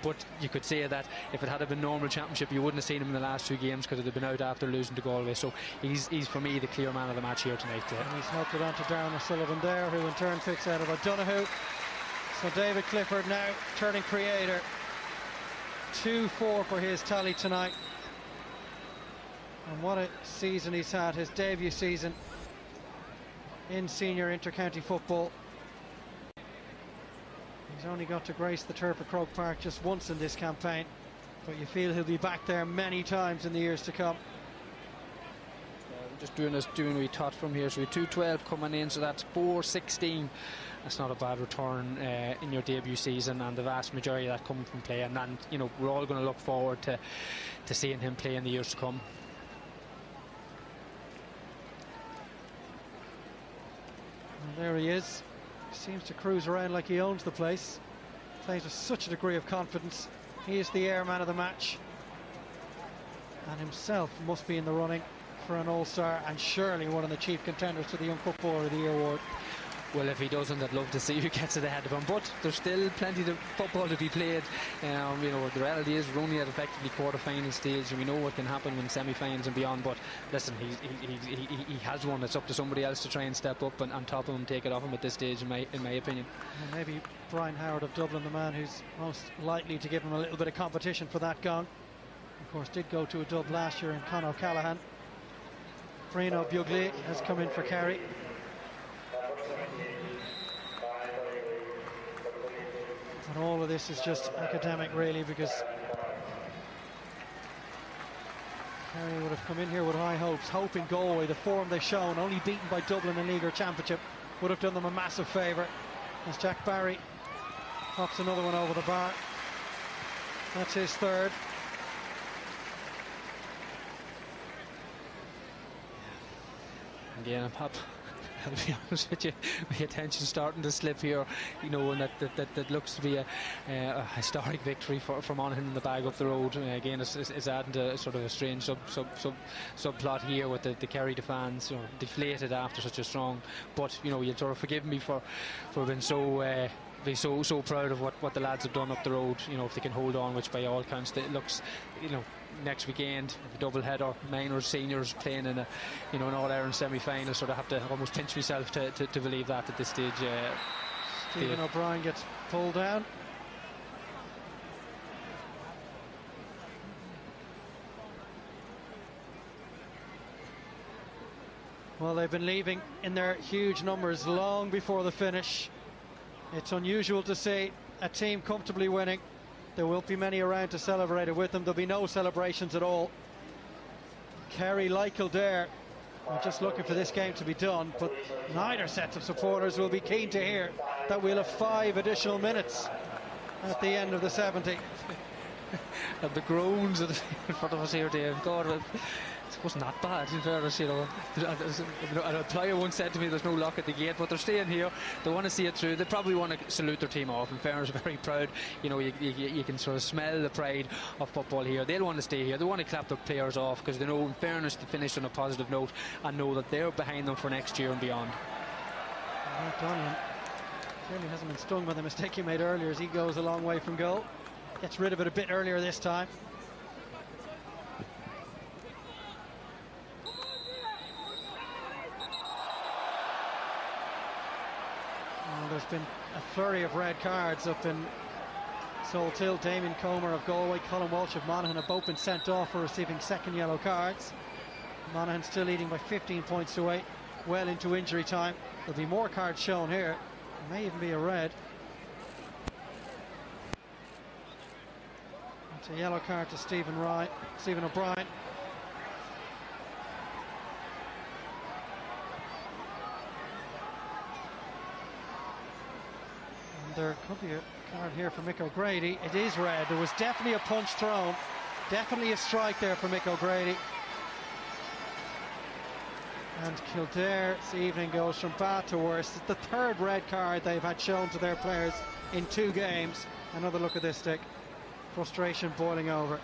but you could say that if it had been normal championship, you wouldn't have seen him in the last two games because they've been out after losing to Galway. So he's for me the clear man of the match here tonight. And he's helped it on to Darren O'Sullivan there, who in turn picks out of O'Donoghue. So David Clifford now turning creator. 2-4 for his tally tonight, and what a season he's had, his debut season in senior inter-county football. He's only got to grace the turf of Croke Park just once in this campaign, but you feel he'll be back there many times in the years to come. Just doing a wee tot from here, so we 212 coming in, so that's 416. That's not a bad return in your debut season, and the vast majority of that coming from play, and we're all going to look forward to seeing him play in the years to come. And there he is. He seems to cruise around like he owns the place. Plays with such a degree of confidence. He is the airman of the match, and himself must be in the running for an all-star, and surely one of the chief contenders to the Young Footballer of the Year award. Well, if he doesn't, I'd love to see who gets it ahead of him, but there's still plenty of football to be played. The reality is we're only at effectively quarter-final stage, and we know what can happen in semi-finals and beyond. But listen, he has one. It's up to somebody else to try and step up and top him and take it off him at this stage, in my opinion. And maybe Brian Howard of Dublin, the man who's most likely to give him a little bit of competition for that gong. Of course, did go to a dub last year in Conor O'Callaghan. Bruno Bugli has come in for Kerry. And all of this is just academic, really, because Kerry would have come in here with high hopes, hoping Galway, the form they've shown, only beaten by Dublin in League or Championship, would have done them a massive favour. As Jack Barry pops another one over the bar. That's his third. Again, I'll be honest with you, my attention's starting to slip here, and that looks to be a historic victory for Monaghan in the bag up the road. Again, it's adding to sort of a strange subplot here with the Kerry fans deflated after such a strong, but you'll sort of forgive me for being so proud of what the lads have done up the road. If they can hold on, which by all counts it looks, next weekend, a double header, minors, seniors playing in an All-Ireland semi-final, so I have to almost pinch myself to believe that at this stage. Stephen O'Brien gets pulled down. Well, they've been leaving in their huge numbers long before the finish. It's unusual to see a team comfortably winning. There won't be many around to celebrate it with them. There'll be no celebrations at all. Kerry, like Kildare, are just looking for this game to be done, but neither set of supporters will be keen to hear that we'll have 5 additional minutes at the end of the 70. And the groans in front of us here, Dave. God, it wasn't that bad, in fairness. A player once said to me there's no lock at the gate, but they're staying here. They want to see it through. They probably want to salute their team off. In fairness, very proud. You can sort of smell the pride of football here. They'll want to stay here. They want to clap their players off because they know, in fairness, to finish on a positive note and know that they're behind them for next year and beyond. Mark Donlan clearly hasn't been stung by the mistake he made earlier as he goes a long way from goal. Gets rid of it a bit earlier this time. Well, there's been a flurry of red cards up in Salthill. Damien Comer of Galway, Colin Walsh of Monaghan have both been sent off for receiving second yellow cards. Monaghan still leading by 15 points to 8, well into injury time. There'll be more cards shown here. There may even be a red. It's a yellow card to Stephen O'Brien. And there could be a card here for Mick O'Grady. It is red. There was definitely a punch thrown. Definitely a strike there for Mick O'Grady. And Kildare this evening goes from bad to worse. It's the third red card they've had shown to their players in 2 games. Another look at this stick. Frustration boiling over.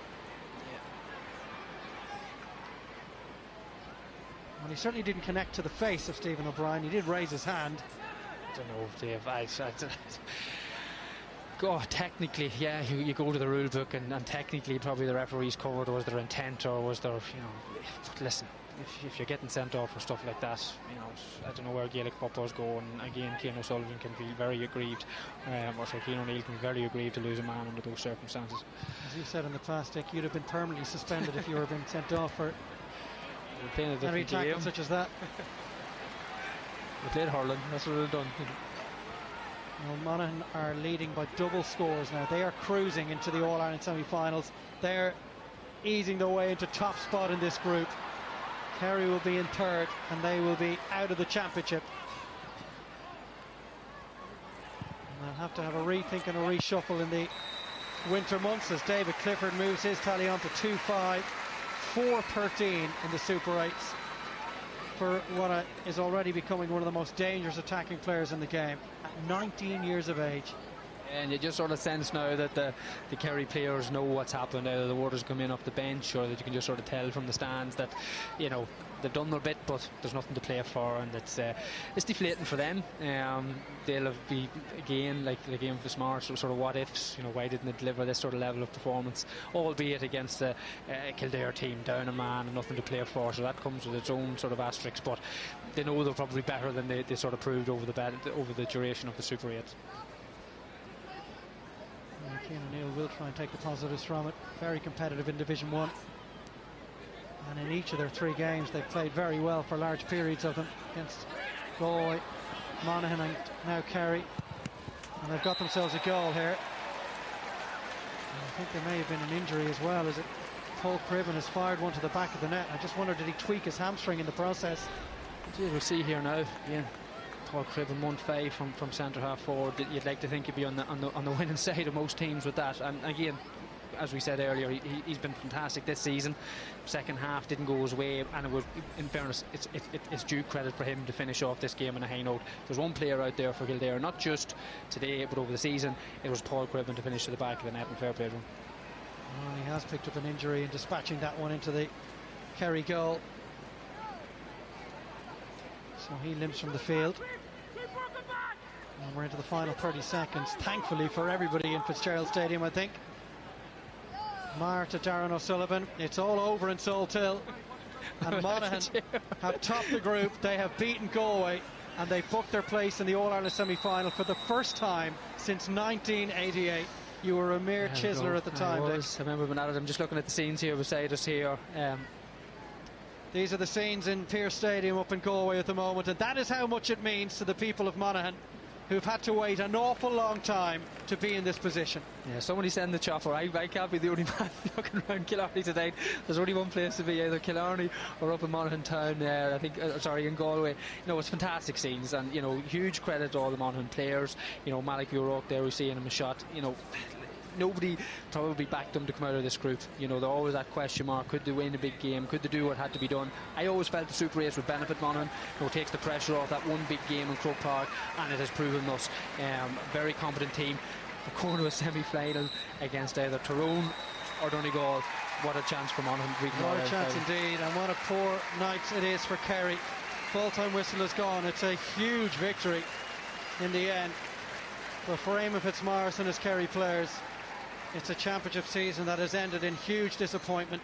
And he certainly didn't connect to the face of Stephen O'Brien. He did raise his hand. I don't know, Dave. Technically, yeah, you go to the rule book and technically probably the referees covered, was their intent or was there, but listen, if you're getting sent off for stuff like that, I don't know where Gaelic football's go, and again, Cian O'Sullivan can be very aggrieved, or Cian O'Neill can be very aggrieved to lose a man under those circumstances. As you said in the past, Dick, you'd have been permanently suspended if you were being sent off for any tackle such as that. We played hurling, that's what we've done. Well, Monaghan are leading by double scores now. They are cruising into the All-Ireland semi-finals. They're easing their way into top spot in this group. Kerry will be in third and they will be out of the championship. And they'll have to have a rethink and a reshuffle in the winter months as David Clifford moves his tally on to 2-5, 4-13 in the Super 8s for what is already becoming one of the most dangerous attacking players in the game at 19 years of age. And you just sort of sense now that the Kerry players know what's happened. Either the waters come in off the bench, or that you can just sort of tell from the stands that they've done their bit, but there's nothing to play for, and it's deflating for them. They'll be again like the game for Smart, sort of what ifs. Why didn't they deliver this sort of level of performance, albeit against a Kildare team down a man and nothing to play for. So that comes with its own sort of asterisks, but they know they're probably better than they sort of proved over the duration of the Super 8. Cian O'Neill will try and take the positives from it. Very competitive in Division 1. And in each of their 3 games, they've played very well for large periods of them against Galway, Monaghan, and now Kerry. And they've got themselves a goal here. And I think there may have been an injury as well, as Paul Cribben has fired one to the back of the net. I just wonder, did he tweak his hamstring in the process? We'll see here now. Yeah. Paul Cribben 1-5 from centre half forward. You'd like to think he'd be on the winning side of most teams with that. And again, as we said earlier, he's been fantastic this season. Second half didn't go his way, and it was, in fairness, it's due credit for him to finish off this game on a high note. There's one player out there for Kildare, not just today but over the season. It was Paul Cribben to finish to the back of the net, and fair play to him. Well, he has picked up an injury in dispatching that one into the Kerry goal. So he limps from the field. And we're into the final 30 seconds, thankfully for everybody in Fitzgerald Stadium, I think. Mar to Darren O'Sullivan. It's all over in Salthill. And Monaghan have topped the group. They have beaten Galway, and they booked their place in the All-Ireland semi-final for the first time since 1988. You were a mere chiseler at the time, Dick. I remember being at it. I'm just looking at the scenes here beside us here. These are the scenes in Pearse Stadium up in Galway at the moment, and that is how much it means to the people of Monaghan, who've had to wait an awful long time to be in this position. Yeah, somebody send the chopper. I can't be the only man looking around Killarney tonight. There's only one place to be, either Killarney or up in Monaghan town. I think, in Galway. It's fantastic scenes, and huge credit to all the Monaghan players. Malik O'Rourke there, we see him a shot. Nobody probably backed them to come out of this group. They're always that question mark. Could they win a big game? Could they do what had to be done? I always felt the Super 8 would benefit Monaghan. Takes the pressure off that one big game in Croke Park, and it has proven thus. Very competent team. They're going to a semi-final against either Tyrone or Donegal. What a chance for Monaghan. What a chance indeed, and what a poor night it is for Kerry. Full-time whistle is gone. It's a huge victory in the end. But for Eamon Fitzmaurice and his Kerry players, it's a championship season that has ended in huge disappointment.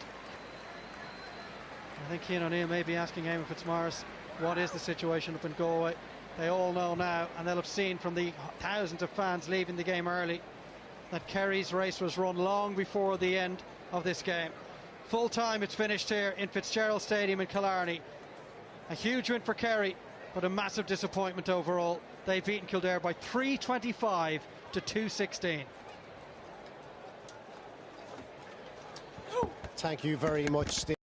I think Cian O'Neill may be asking Eamon Fitzmaurice, what is the situation up in Galway? They all know now, and they'll have seen from the thousands of fans leaving the game early, that Kerry's race was run long before the end of this game. Full time it's finished here in Fitzgerald Stadium in Killarney. A huge win for Kerry, but a massive disappointment overall. They've beaten Kildare by 325 to 216. Thank you very much, Steve.